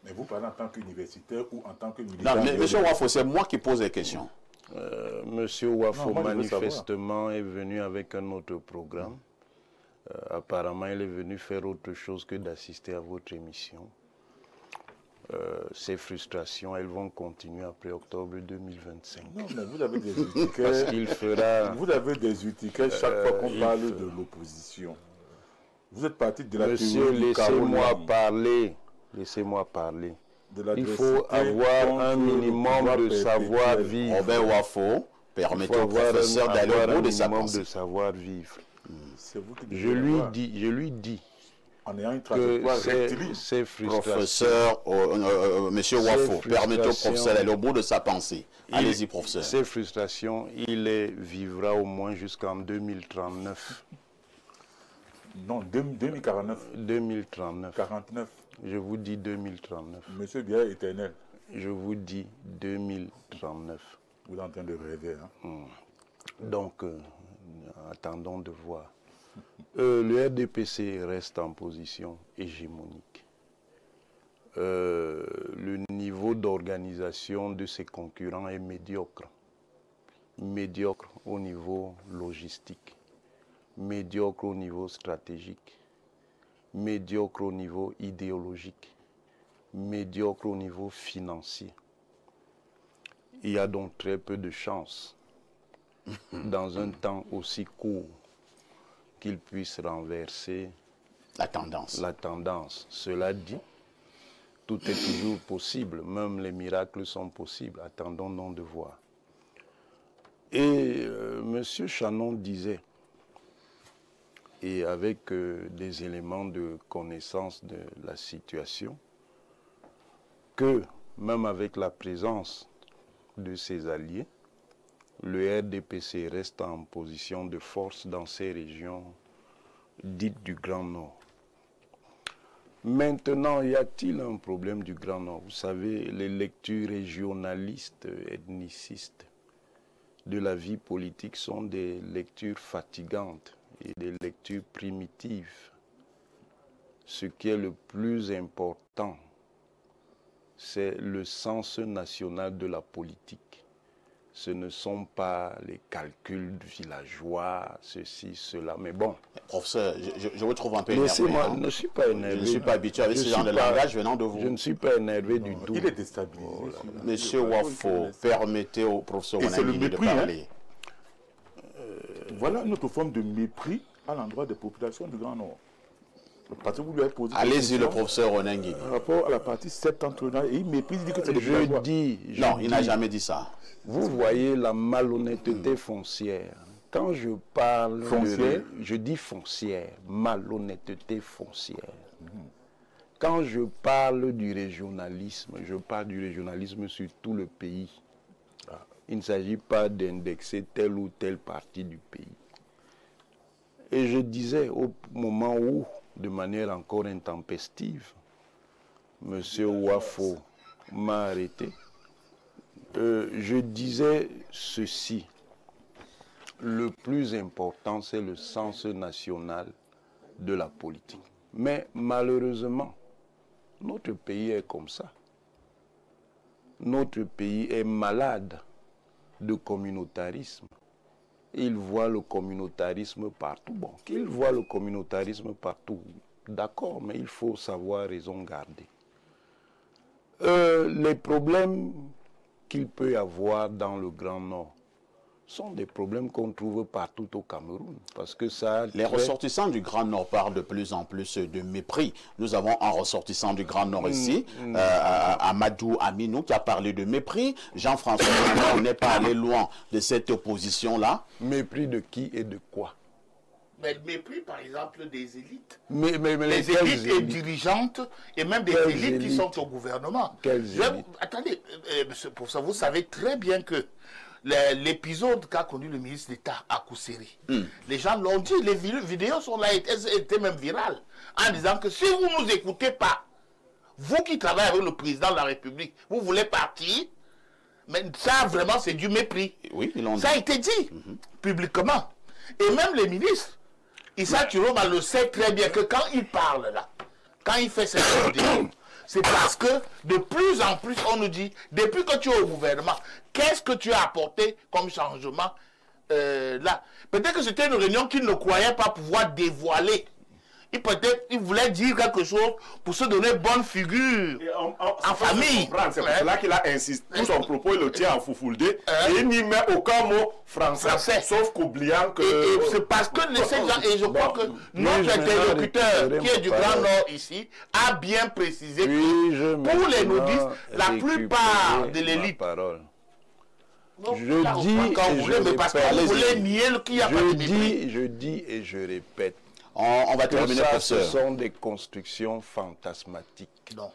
Mais vous parlez en tant qu'universitaire ou en tant que militaire? Non, mais M. Wafo, c'est moi qui pose les questions. Monsieur Wafo, manifestement, est venu avec un autre programme. Apparemment, il est venu faire autre chose que d'assister à votre émission. Ces frustrations, elles vont continuer après octobre 2025. Non, mais vous avez des outils. Parce qu'il fera... Vous avez des outils chaque fois qu'on parle de l'opposition. Vous êtes parti de la Monsieur, laissez-moi parler. Laissez-moi parler. Il Il faut avoir un minimum de savoir-vivre. Robert Wafo, permettez au professeur d'aller au bout de sa pensée. de savoir-vivre. Je lui dis en ayant une que trajectoire ces frustrations... Professeur, monsieur Wafo, permettez au professeur d'aller au bout de sa pensée. Allez-y, professeur. Ces frustrations, il les vivra au moins jusqu'en 2039. Non, 2049. 2039. 49. Je vous dis 2039. Monsieur Biya est éternel. Je vous dis 2039. Vous êtes en train de rêver. Hein? Donc, attendons de voir. Le RDPC reste en position hégémonique. Le niveau d'organisation de ses concurrents est médiocre. Médiocre au niveau logistique, médiocre au niveau stratégique, médiocre au niveau idéologique, médiocre au niveau financier. Il y a donc très peu de chances, dans un temps aussi court, qu'il puisse renverser la tendance. Cela dit, tout est toujours possible, même les miracles sont possibles. Attendons donc de voir. Et M. Chanon disait, et avec des éléments de connaissance de la situation, que même avec la présence de ses alliés, le RDPC reste en position de force dans ces régions dites du Grand Nord. Maintenant, y a-t-il un problème du Grand Nord? Vous savez, les lectures régionalistes, ethnicistes de la vie politique sont des lectures fatigantes et des lectures primitives. Ce qui est le plus important, c'est le sens national de la politique. Ce ne sont pas les calculs villageois, ceci, cela, mais bon. Professeur, je vous trouve un peu énervé. Laissez-moi, je ne suis pas énervé. Je ne suis pas habitué avec ce genre de langage venant de vous. Je ne suis pas énervé du tout. Il est déstabilisé. Monsieur Wafo, permettez au professeur Wanangini de parler. Voilà notre forme de mépris à l'endroit des populations du Grand Nord. Parce que vous lui avez posé allez-y, le professeur Wanangini. Par rapport à la partie septentrionale, et il méprise, il dit que c'est des villageois. Non, il n'a jamais dit ça. Vous voyez la malhonnêteté foncière. Quand je parle foncière, je dis foncière, malhonnêteté foncière. Quand je parle du régionalisme, je parle du régionalisme sur tout le pays. Il ne s'agit pas d'indexer telle ou telle partie du pays. Et je disais au moment où, de manière encore intempestive, M. Wafo m'a arrêté, je disais ceci. Le plus important, c'est le sens national de la politique. Mais malheureusement, notre pays est comme ça. Notre pays est malade de communautarisme. Il voit le communautarisme partout. Bon, qu'il voit le communautarisme partout, d'accord, mais il faut savoir raison garder. Les problèmes qu'il peut y avoir dans le Grand Nord sont des problèmes qu'on trouve partout au Cameroun. Parce que ça... Les ressortissants du Grand Nord parlent de plus en plus de mépris. Nous avons un ressortissant du Grand Nord ici, Amadou Aminou, qui a parlé de mépris. Jean-François, on n'est pas allé loin de cette opposition-là. Mépris de qui et de quoi? Mais mépris, par exemple, des élites. Mais les élites et dirigeantes, et même des élites qui sont au gouvernement. Attendez, monsieur le professeur, vous savez très bien que l'épisode qu'a connu le ministre d'État à Kousseri, les gens l'ont dit, les vidéos sont là, étaient même virales, en disant que si vous ne nous écoutez pas, vous qui travaillez avec le président de la République, vous voulez partir, mais ça vraiment c'est du mépris. Oui, ils l'ont dit. Ça a été dit publiquement. Et même les ministres, Issa Turoma le sait très bien que quand il parle là, quand il fait cette vidéo, c'est parce que de plus en plus on nous dit, depuis que tu es au gouvernement, qu'est-ce que tu as apporté comme changement là? Peut-être que c'était une réunion qu'il ne croyait pas pouvoir dévoiler. il voulait dire quelque chose pour se donner bonne figure en famille. C'est pour cela qu'il a insisté. Tout son propos, il le tient en foufoulde. Et il n'y met aucun mot français. Sauf qu'oubliant que... Et c'est parce que ces gens, et je crois que notre interlocuteur qui est du Grand Nord ici a bien précisé que pour les nudistes, la plupart de l'élite... Je dis et je répète. On va terminer, ce sont des constructions fantasmatiques. Non.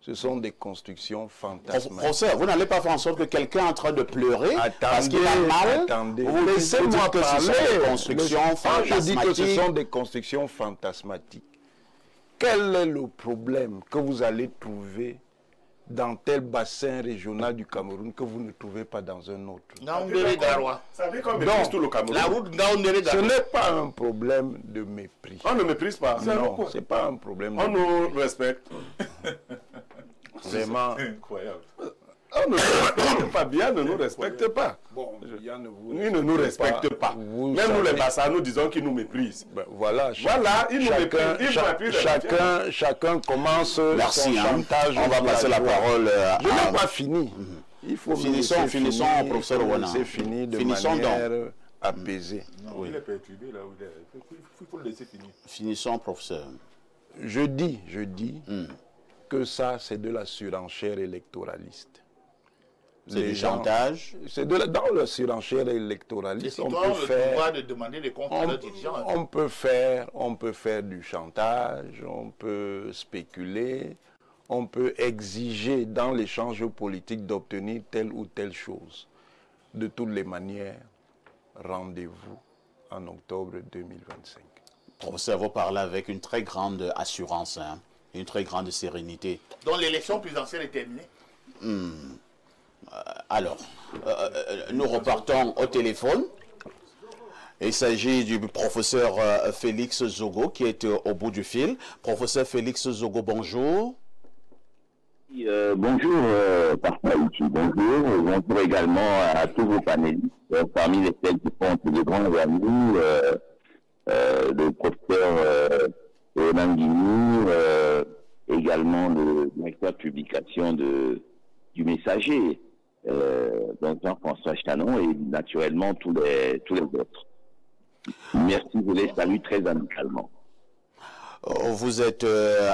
Ce sont des constructions fantasmatiques. Professeur, vous n'allez pas faire en sorte que quelqu'un est en train de pleurer parce qu'il a mal. Vous laissez-moi parler. Des constructions fantasmatiques. Je dis que ce sont des constructions fantasmatiques. Quel est le problème que vous allez trouver dans tel bassin régional du Cameroun que vous ne trouvez pas dans un autre? Ça veut comme méprise tout le Cameroun. Ce n'est pas un problème de mépris. On ne méprise pas. Non, ce n'est pas un problème de mépris. On nous respecte. Vraiment. C'est incroyable. On ne nous respecte pas bien, ne nous respecte pas. Bon, ils ne nous respectent pas. Même nous les Bassa, nous disons qu'ils nous méprisent. Ben, voilà, ils nous méprisent. Chacun commence son chantage. On va passer la parole à... Je n'ai pas fini. Il faut finissons, professeur Ouana. C'est fini de manière apaisée. Il est perturbé là où il est. Il faut le laisser finir. Finissons, professeur. Je dis que ça, c'est de la surenchère électoraliste. C'est du chantage. C'est dans la surenchère électoraliste. On peut faire du chantage, on peut spéculer, on peut exiger dans l'échange politique d'obtenir telle ou telle chose. De toutes les manières, rendez-vous en octobre 2025. Professeur, vous parlez avec une très grande assurance, une très grande sérénité. Donc l'élection présidentielle est terminée? Alors, nous repartons au téléphone. Il s'agit du professeur Félix Zogo qui est au bout du fil. Professeur Félix Zogo, bonjour. Bonjour, Parfois ici, bonjour. Bonjour également à tous vos panélistes, parmi lesquels qui font de grands amis, le professeur Nangini, également le directeur de publication du Messager, donc Jean-François Chanon, et naturellement tous les autres. Merci, je les salue très amicalement. Vous êtes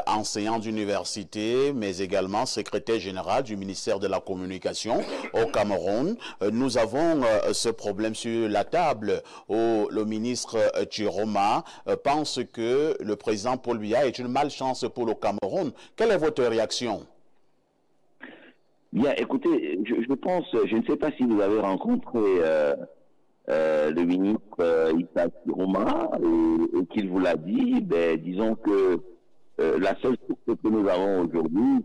enseignant d'université, mais également secrétaire général du ministère de la Communication au Cameroun. Nous avons ce problème sur la table où le ministre Chiroma pense que le président Paul Biya est une malchance pour le Cameroun. Quelle est votre réaction? Bien, écoutez, je pense, je ne sais pas si vous avez rencontré le ministre Issa Chiroma et qu'il vous l'a dit, ben, disons que la seule source que nous avons aujourd'hui,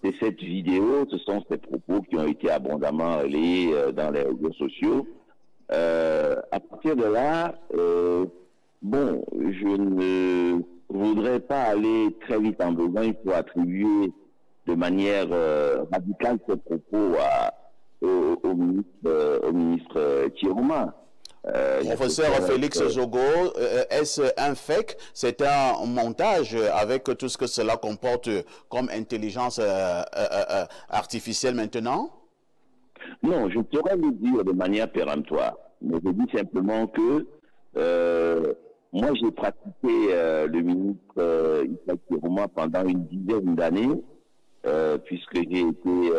c'est cette vidéo, ce sont ces propos qui ont été abondamment relayés dans les réseaux sociaux. À partir de là, bon, je ne voudrais pas aller très vite en besoin, il faut attribuer de manière radicale ces propos au ministre Chiroma. Professeur Félix Zogo, est-ce un fake? C'est un montage avec tout ce que cela comporte comme intelligence artificielle maintenant? Non, je pourrais le dire de manière péremptoire. Mais je dis simplement que moi j'ai pratiqué le ministre Issa Chiroma pendant une dizaine d'années, puisque j'ai été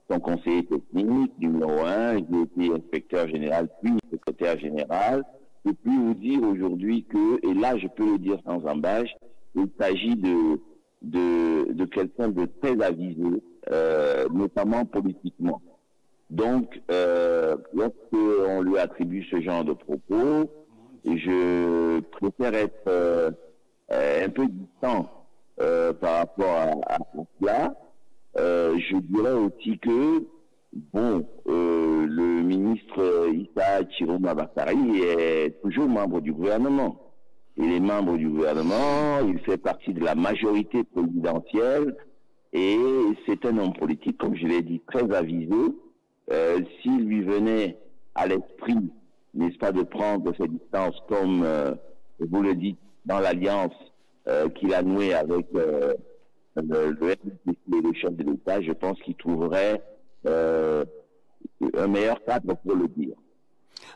son conseiller technique numéro 1, j'ai été inspecteur général puis secrétaire général. Je peux vous dire aujourd'hui que, et là je peux le dire sans embâche, il s'agit de quelqu'un de très avisé, notamment politiquement. Donc, lorsqu'on lui attribue ce genre de propos, je préfère être un peu distant par rapport à cela. Je dirais aussi que, bon, le ministre Issa Chiroma Bakari est toujours membre du gouvernement. Il est membre du gouvernement, il fait partie de la majorité présidentielle et c'est un homme politique, comme je l'ai dit, très avisé. S'il lui venait à l'esprit, n'est-ce pas, de prendre ses distances comme vous le dites, dans l'alliance qu'il a nouée avec le RDPC et le chef de l'État, je pense qu'il trouverait un meilleur cadre pour le dire.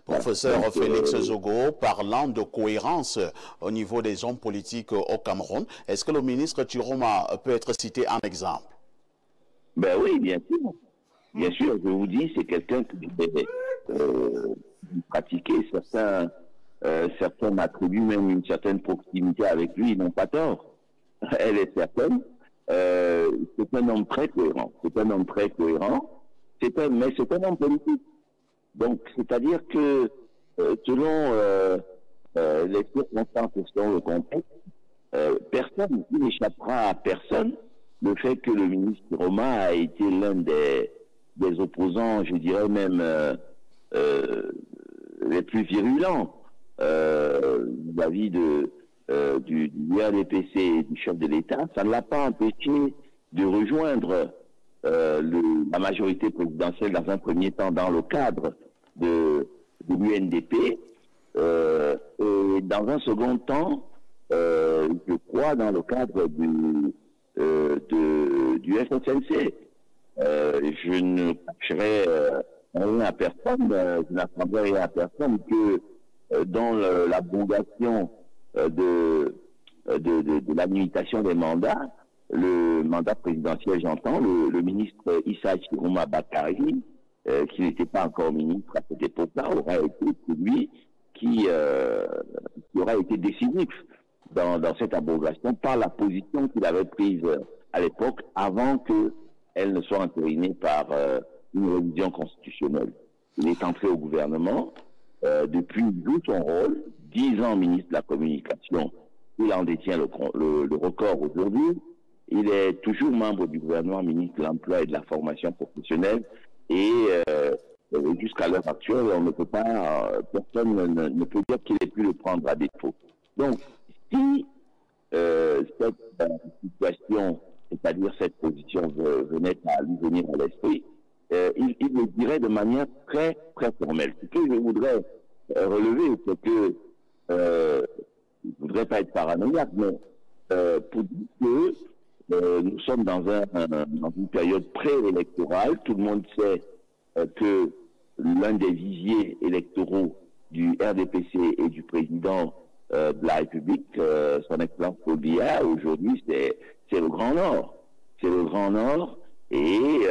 Professeur Félix Zogo, parlant de cohérence au niveau des hommes politiques au Cameroun, est-ce que le ministre Chiroma peut être cité en exemple? Ben oui, bien sûr. Bien sûr, je vous dis, c'est quelqu'un qui pratiquer. Certains m'attribuent même une certaine proximité avec lui, ils n'ont pas tort. Elle est certaine. C'est un homme très cohérent. C'est un homme très cohérent. Mais c'est un homme politique. Donc, c'est-à-dire que selon les circonstances et selon le contexte, personne n'échappera à personne le fait que le ministre Chiroma a été l'un des opposants, je dirais même les plus virulents vis-à-vis du RDPC et du chef de l'État. Ça ne l'a pas empêché de rejoindre la majorité présidentielle dans un premier temps dans le cadre de l'UNDP et dans un second temps, je crois, dans le cadre du FSNC. Je ne cacherai rien à personne, je n'apprendrai rien à personne que dans l'abrogation de la limitation des mandats, le mandat présidentiel, j'entends, le ministre Issa Chiroma Bakari, qui n'était pas encore ministre à cette époque-là, aura été celui qui aura été décisif dans cette abrogation par la position qu'il avait prise à l'époque avant qu'elle ne soit entérinée par une révision constitutionnelle. Il est entré au gouvernement, depuis il joue son rôle, 10 ans ministre de la Communication, il en détient le record aujourd'hui. Il est toujours membre du gouvernement, ministre de l'Emploi et de la Formation professionnelle, et jusqu'à l'heure actuelle, on ne peut pas, personne ne peut dire qu'il ait pu le prendre à défaut. Donc, si cette situation, c'est-à-dire cette position venait à lui venir à l'esprit, il le dirait de manière très, très formelle. Ce que je voudrais relever, c'est que, je ne voudrais pas être paranoïaque, mais pour dire que nous sommes dans une période préélectorale, tout le monde sait que l'un des viviers électoraux du RDPC et du président de la République, son excellence Paul Biya, aujourd'hui, c'est le Grand Nord. C'est le Grand Nord, et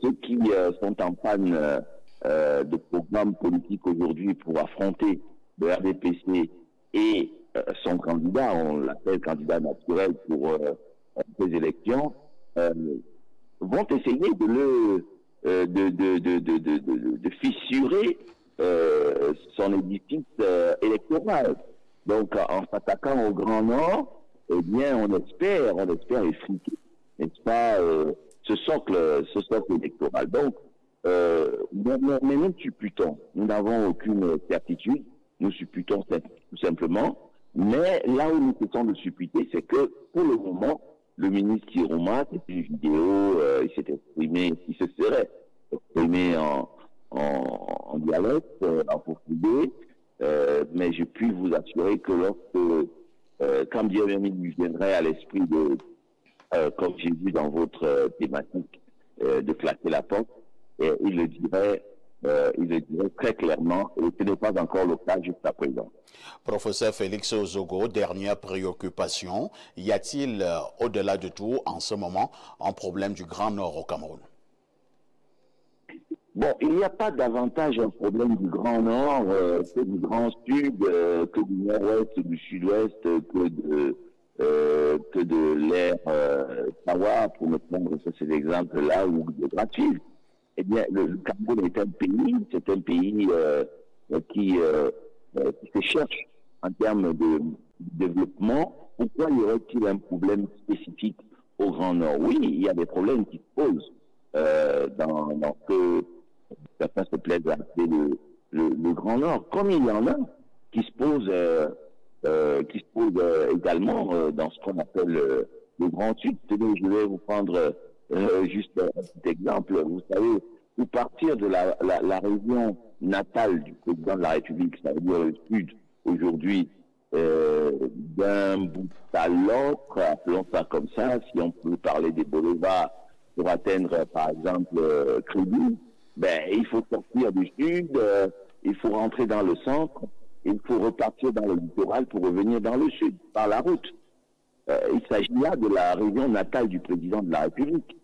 ceux qui sont en panne de programmes politiques aujourd'hui pour affronter le RDPC et son candidat, on l'appelle candidat naturel pour ces élections, vont essayer de fissurer son édifice électoral. Donc, en s'attaquant au Grand Nord, eh bien, on espère effriter, n'est-ce pas, ce socle électoral. Donc, mais nous supputons, nous n'avons aucune certitude, nous supputons tout simplement, mais là où nous cessons de supputer, c'est que, pour le moment, le ministre Chiroma, c'est une vidéo, il s'est exprimé, il se serait exprimé en dialecte, en portugais, mais je puis vous assurer que quand bien même il lui viendrait à l'esprit comme j'ai vu dans votre thématique, de claquer la porte, il le dirait très clairement, et ce n'est pas encore le cas jusqu'à présent. Professeur Félix Zogo, dernière préoccupation, y a-t-il, au-delà de tout, en ce moment, un problème du Grand Nord au Cameroun? Bon, il n'y a pas davantage un problème du Grand Nord que du Grand Sud, que du Nord-Ouest, du Sud-Ouest, que de l'ère Tawa, pour me prendre ces exemples-là, ou de Gratte-Fils. Eh bien, le Cameroun est un pays qui se cherche en termes de développement. Pourquoi y aurait-il un problème spécifique au Grand Nord? Oui, il y a des problèmes qui se posent dans ce que certains se plaisent à appeler le Grand Nord, comme il y en a qui se posent également dans ce qu'on appelle le Grand Sud. Je vais vous prendre juste un petit exemple. Vous savez, pour partir de la région natale du président de la République, ça veut dire le Sud, aujourd'hui, d'un bout à l'autre, appelons ça comme ça, si on peut parler des boulevards pour atteindre, par exemple, Crédit, ben, il faut sortir du sud, il faut rentrer dans le centre, il faut repartir dans le littoral pour revenir dans le sud, par la route. Il s'agit là de la région natale du président de la République.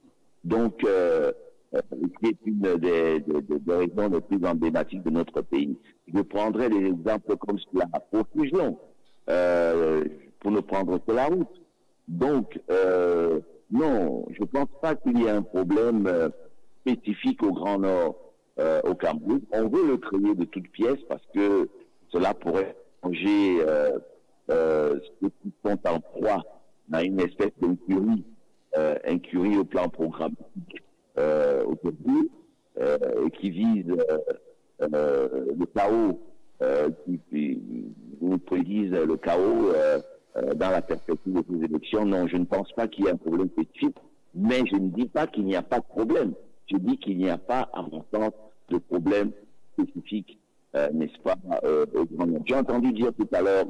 Donc, qui est une des régions les plus emblématiques de notre pays. Je prendrai des exemples comme cela, profusion, pour ne prendre que la route. Donc, non, je ne pense pas qu'il y ait un problème spécifique au Grand Nord, au Cameroun. On veut le créer de toutes pièces parce que cela pourrait changer ceux qui sont en proie à une espèce d'incurie au plan programmatique aujourd'hui, et qui vise le chaos, qui nous prédisent le chaos dans la perspective de ces élections. Non, je ne pense pas qu'il y ait un problème spécifique, mais je ne dis pas qu'il n'y a pas de problème. Je dis qu'il n'y a pas, à mon sens, de problème spécifique, n'est-ce pas, au Grand Nord. J'ai entendu dire tout à l'heure,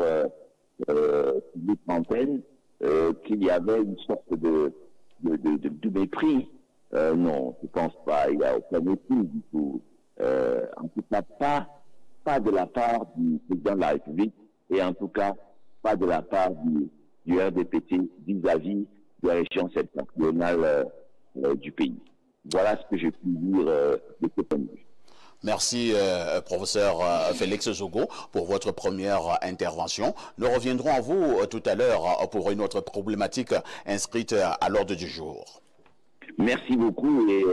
Philippe Fontaine, qu'il y avait une sorte de mépris. Non, je ne pense pas. Il n'y a aucun mépris du tout. En tout cas, pas de la part du président de la République et en tout cas, pas de la part du RDPT vis-à-vis de la région septentrionale du pays. Voilà ce que j'ai pu dire de ce point de vue. Merci, professeur Félix Zogo, pour votre première intervention. Nous reviendrons à vous tout à l'heure pour une autre problématique inscrite à l'ordre du jour. Merci beaucoup et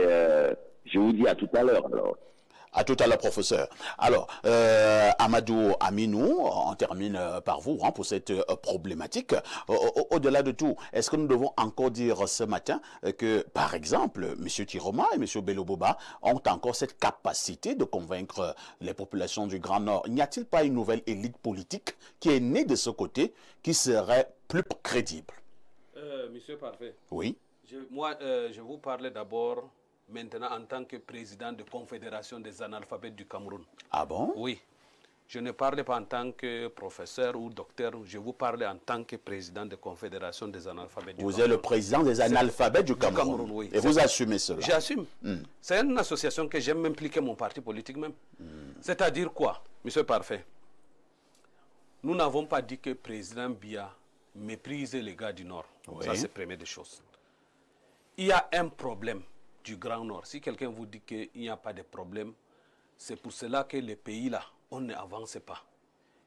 je vous dis à tout à l'heure alors. À tout à l'heure, professeur. Alors, Amadou Aminou, on termine par vous pour cette problématique. Au-delà de tout, est-ce que nous devons encore dire ce matin que, par exemple, M. Tiroma et M. Bello Boba ont encore cette capacité de convaincre les populations du Grand Nord? N'y a-t-il pas une nouvelle élite politique qui est née de ce côté qui serait plus crédible? Monsieur Parfait. Oui. Je vous parlais d'abord maintenant en tant que président de Confédération des analphabètes du Cameroun. Ah bon? Oui. Je ne parlais pas en tant que professeur ou docteur, je vous parlais en tant que président de Confédération des analphabètes du Cameroun. Vous êtes le président des analphabètes du Cameroun. Oui. Et vous assumez cela? J'assume. C'est une association que j'aime impliquer mon parti politique même. C'est-à-dire quoi, monsieur Parfait? Nous n'avons pas dit que le président Biya méprise les gars du Nord. Oui. Ça, c'est la première des choses. Il y a un problème du Grand Nord. Si quelqu'un vous dit qu'il n'y a pas de problème, c'est pour cela que les pays là, on n'avance pas.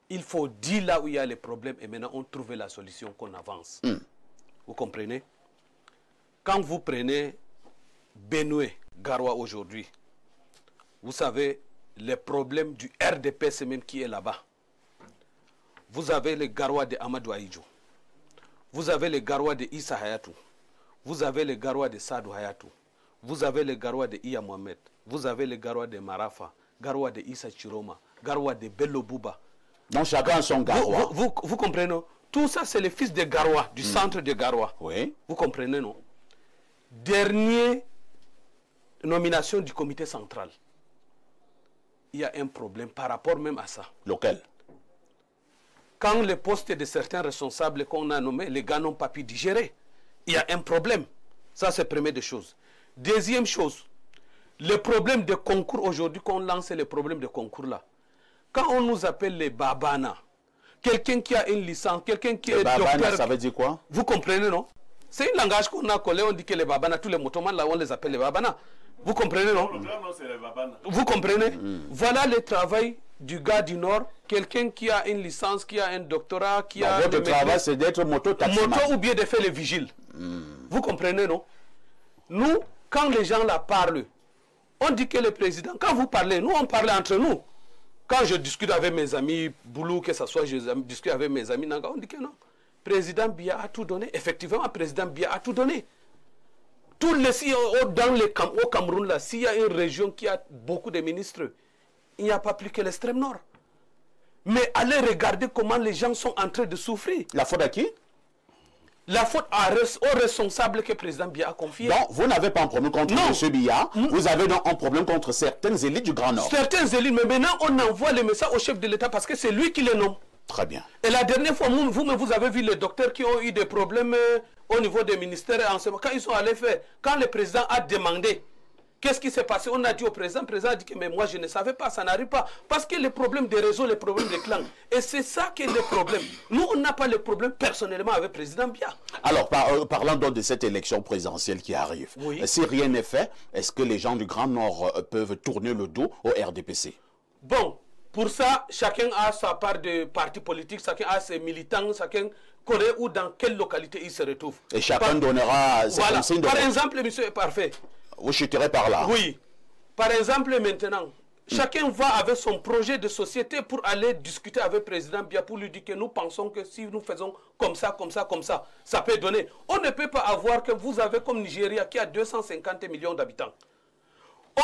Il faut dire là où il y a les problèmes et maintenant on trouve la solution qu'on avance. Vous comprenez? Quand vous prenez Benue, Garoua aujourd'hui, vous savez, les problèmes du RDPC même qui est là-bas. Vous avez les Garoua de Amadou Ahidjo. Vous avez les Garoua de Issa Hayatou. Vous avez les Garoua de Sadou Hayatou. Vous avez les Garoua de Iya Mohamed. Vous avez les Garoua de Marafa. Garoua de Issa Chiroma. Garoua de Bello Bouba. Donc chacun son Garoua. Vous comprenez, non? Tout ça, c'est les fils de Garoua, du centre de Garoua. Oui. Vous comprenez, non? Dernière nomination du comité central. Il y a un problème par rapport même à ça. Lequel? Quand les postes de certains responsables qu'on a nommés, les gars n'ont pas pu digérer. Il y a un problème. Ça, c'est la première des choses. Deuxième chose, le problème de concours aujourd'hui, qu'on lance les problèmes de concours là. Quand on nous appelle les Babana, quelqu'un qui a une licence, quelqu'un qui est docteur... Ça veut dire quoi? Vous comprenez, non? C'est un langage qu'on a collé, on dit que les Babana, tous les motomans là, on les appelle les Babana. Vous comprenez, non? Vous comprenez? Voilà le travail du gars du Nord, quelqu'un qui a une licence, qui a un doctorat, qui a... Votre travail, c'est d'être moto-taximan. Moto ou bien de faire les vigiles. Vous comprenez, non? Nous, quand les gens là parlent, on dit que le président, quand vous parlez, nous on parle entre nous. Quand je discute avec mes amis Boulou, que ce soit, je discute avec mes amis Nanga, on dit que non. Président Biya a tout donné. Effectivement, président Biya a tout donné. Tous les au Cameroun, là, s'il y a une région qui a beaucoup de ministres, il n'y a pas plus que l'extrême nord. Mais allez regarder comment les gens sont en train de souffrir. La faute à qui? La faute au responsable que le président Biya a confié. Donc, vous n'avez pas un problème contre M. Biya, vous avez donc un problème contre certaines élites du Grand Nord. Certaines élites, mais maintenant on envoie les messages au chef de l'État parce que c'est lui qui les nomme. Très bien. Et la dernière fois, vous avez vu les docteurs qui ont eu des problèmes au niveau des ministères et enseignement. Quand ils sont allés faire, quand le président a demandé, qu'est-ce qui s'est passé? On a dit au président, le président a dit que mais moi je ne savais pas, ça n'arrive pas. Parce que les problèmes des réseaux, les problèmes des clans. Et c'est ça qui est le problème. Nous, on n'a pas le problème personnellement avec le président Biya. Alors, parlant donc de cette élection présidentielle qui arrive, oui. Si rien n'est fait, est-ce que les gens du Grand Nord peuvent tourner le dos au RDPC? Bon, pour ça, chacun a sa part de parti politique, chacun a ses militants, chacun connaît où, dans quelle localité il se retrouve. Et chacun donnera ses consignes de vote. Par exemple, monsieur est parfait. Vous chuterez par là. Oui. Par exemple, maintenant, chacun va avec son projet de société pour aller discuter avec le président Biya pour lui dire que nous pensons que si nous faisons comme ça, ça peut donner. On ne peut pas avoir que vous avez comme Nigeria qui a 250 millions d'habitants.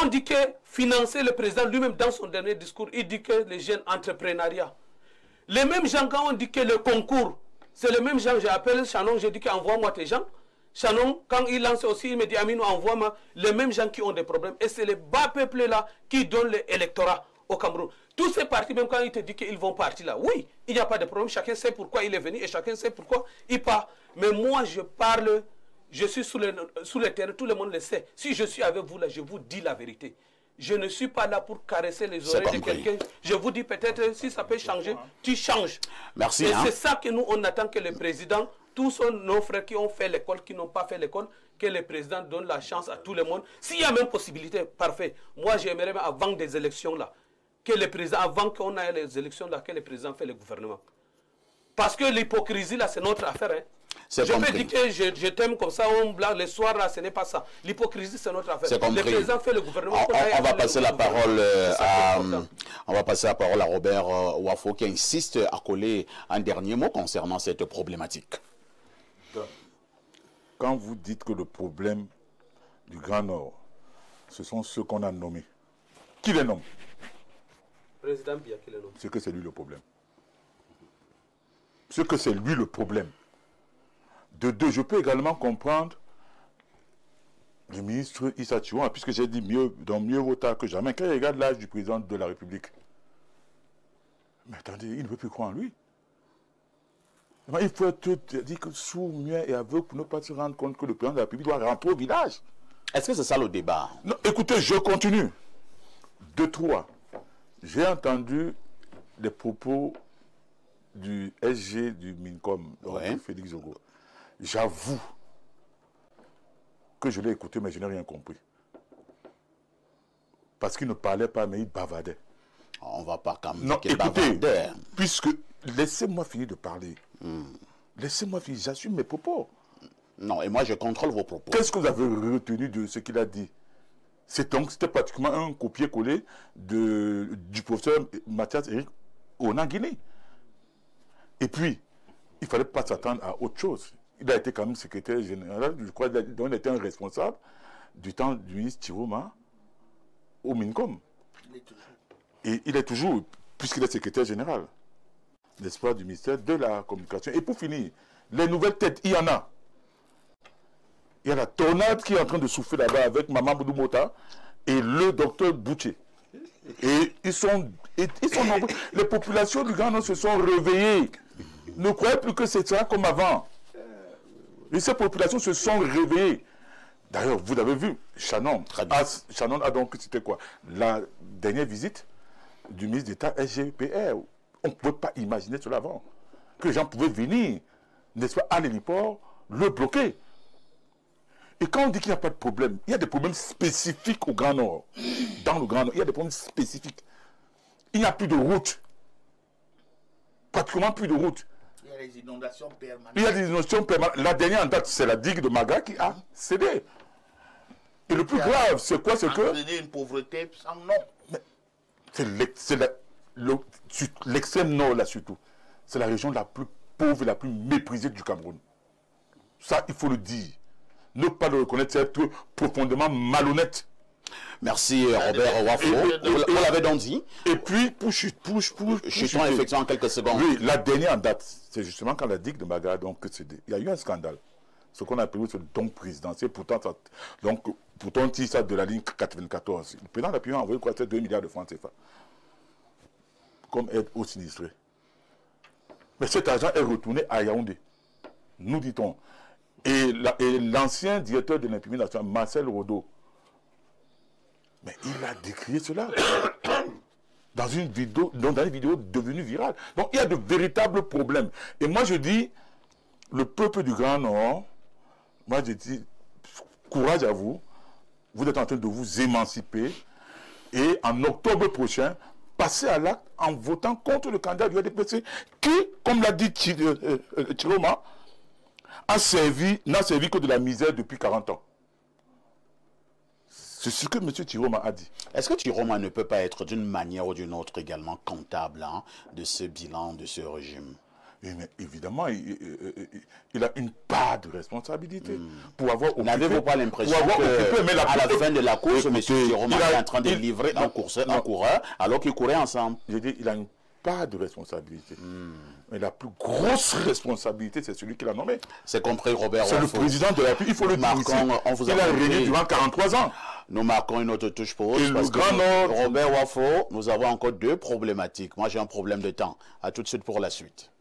On dit que financer le président lui-même dans son dernier discours, il dit que les jeunes entrepreneuriat. Les mêmes gens, quand on dit que le concours, c'est les mêmes gens, j'appelle Shannon, je dis qu'envoie-moi tes gens. Shannon, quand il lance aussi, il me dit Aminou, envoie-moi les mêmes gens qui ont des problèmes. Et c'est les bas peuples là qui donnent l'électorat au Cameroun. Tous ces partis, même quand il te dit qu'ils vont partir là, oui, il n'y a pas de problème, chacun sait pourquoi il est venu et chacun sait pourquoi il part. Mais moi, je parle. Je suis sous le terrain, tout le monde le sait. Si je suis avec vous là, je vous dis la vérité. Je ne suis pas là pour caresser les oreilles de quelqu'un. Je vous dis peut-être si ça peut changer, tu changes. Merci. Et c'est ça que nous, on attend que le président, tous nos frères qui ont fait l'école, qui n'ont pas fait l'école, que le président donne la chance à tout le monde. S'il y a même possibilité, parfait. Moi, j'aimerais avant des élections là, que le président, avant qu'on ait les élections là, que le président fait le gouvernement. Parce que l'hypocrisie là, c'est notre affaire. Hein. Je peux dire que je t'aime comme ça, on blague, le soir là, ce n'est pas ça. L'hypocrisie, c'est notre affaire. Le président fait le gouvernement. On va passer la parole à Robert Wafo qui insiste à coller un dernier mot concernant cette problématique. Quand vous dites que le problème du Grand Nord, ce sont ceux qu'on a nommés, qui les nomme? Président Biya qui les nomme. C'est que c'est lui le problème. C'est que c'est lui le problème. De deux, je peux également comprendre le ministre Issa Chouan, puisque j'ai dit mieux vaut tard que jamais. Quand il regarde l'âge du président de la République, mais attendez, il ne veut plus croire en lui. Il faut être dit que sourd, muet et aveugle pour ne pas se rendre compte que le président de la République doit rentrer au village. Est-ce que c'est ça le débat? Non, écoutez, je continue. 2, 3. J'ai entendu les propos du SG du MINCOM, Félix Zogo. J'avoue que je l'ai écouté, mais je n'ai rien compris. Parce qu'il ne parlait pas, mais il bavardait. On ne va pas quand même. Non, écoutez, puisque... Laissez-moi finir de parler. Laissez-moi finir, j'assume mes propos. Non, et moi je contrôle vos propos. Qu'est-ce que vous avez retenu de ce qu'il a dit? C'était pratiquement un copier-coller du professeur Mathias Eric Onanguiné. Et puis, il ne fallait pas s'attendre à autre chose. Il a été quand même secrétaire général, je crois qu'il était un responsable du temps du ministre Tiroma au MINCOM. Et il est toujours, puisqu'il est secrétaire général, n'est-ce pas, du ministère de la Communication. Et pour finir, les nouvelles têtes, il y en a. Il y a la tornade qui est en train de souffler là-bas avec Maman Boudou Mota et le docteur Boucher. Et ils sont nombreux. Les populations du Grand Nord se sont réveillées. Ne croyez plus que c'est ça comme avant. Et ces populations se sont réveillées. D'ailleurs, vous avez vu, Shannon a donc, c'était quoi? La dernière visite du ministre d'État SGPR. On ne pouvait pas imaginer cela avant. Que les gens pouvaient venir, n'est-ce pas, à l'héliport, le bloquer. Et quand on dit qu'il n'y a pas de problème, il y a des problèmes spécifiques au Grand Nord. Dans le Grand Nord, il y a des problèmes spécifiques. Il n'y a plus de route. Pratiquement plus de route. Il y a des inondations permanentes. Il y a des inondations permanentes. La dernière en date, c'est la digue de Maga qui a cédé. Et le plus grave, c'est quoi? C'est que... une pauvreté sans nom. C'est l'extrême nord, là, surtout. C'est la région la plus pauvre et la plus méprisée du Cameroun. Ça, il faut le dire. Ne pas le reconnaître, c'est être profondément malhonnête. Merci Robert Wafo. Vous l'avez donc dit. Et puis, pour effectivement en quelques secondes. Oui, la dernière en date, c'est justement quand la digue de Maga, donc, il y a eu un scandale. Ce qu'on a appelé le don présidentiel. Pourtant, on tire ça de la ligne 94. Le président de la République a envoyé quoi, 2 milliards de francs CFA. Comme aide aux sinistrés. Mais cet argent est retourné à Yaoundé, nous dit-on. Et l'ancien directeur de l'imprimerie nationale, Marcel Rodeau, mais il a décrié cela dans une vidéo devenue virale. Donc il y a de véritables problèmes. Et moi je dis, le peuple du Grand Nord, moi je dis, courage à vous, vous êtes en train de vous émanciper, et en octobre prochain, passez à l'acte en votant contre le candidat du RDPC, qui, comme l'a dit Chiroma, n'a servi que de la misère depuis 40 ans. C'est ce que M. Chiroma a dit. Est-ce que Chiroma ne peut pas être d'une manière ou d'une autre également comptable de ce bilan, de ce régime? Oui, mais évidemment, il a une part de responsabilité pour avoir occupé... N'avez-vous pas l'impression qu'à la fin de la course, M. Chiroma est en train de livrer un coureur alors qu'ils couraient ensemble? Je dis, il a une part de responsabilité. Mais la plus grosse responsabilité, c'est celui qui l'a nommé. C'est compris, Robert. C'est le président de la République, il faut le dire ici. Il a régné durant 43 ans. Nous marquons une autre touche pause. Et parce le Grand Nord... Robert Wafo, nous avons encore deux problématiques. Moi, j'ai un problème de temps. À tout de suite pour la suite.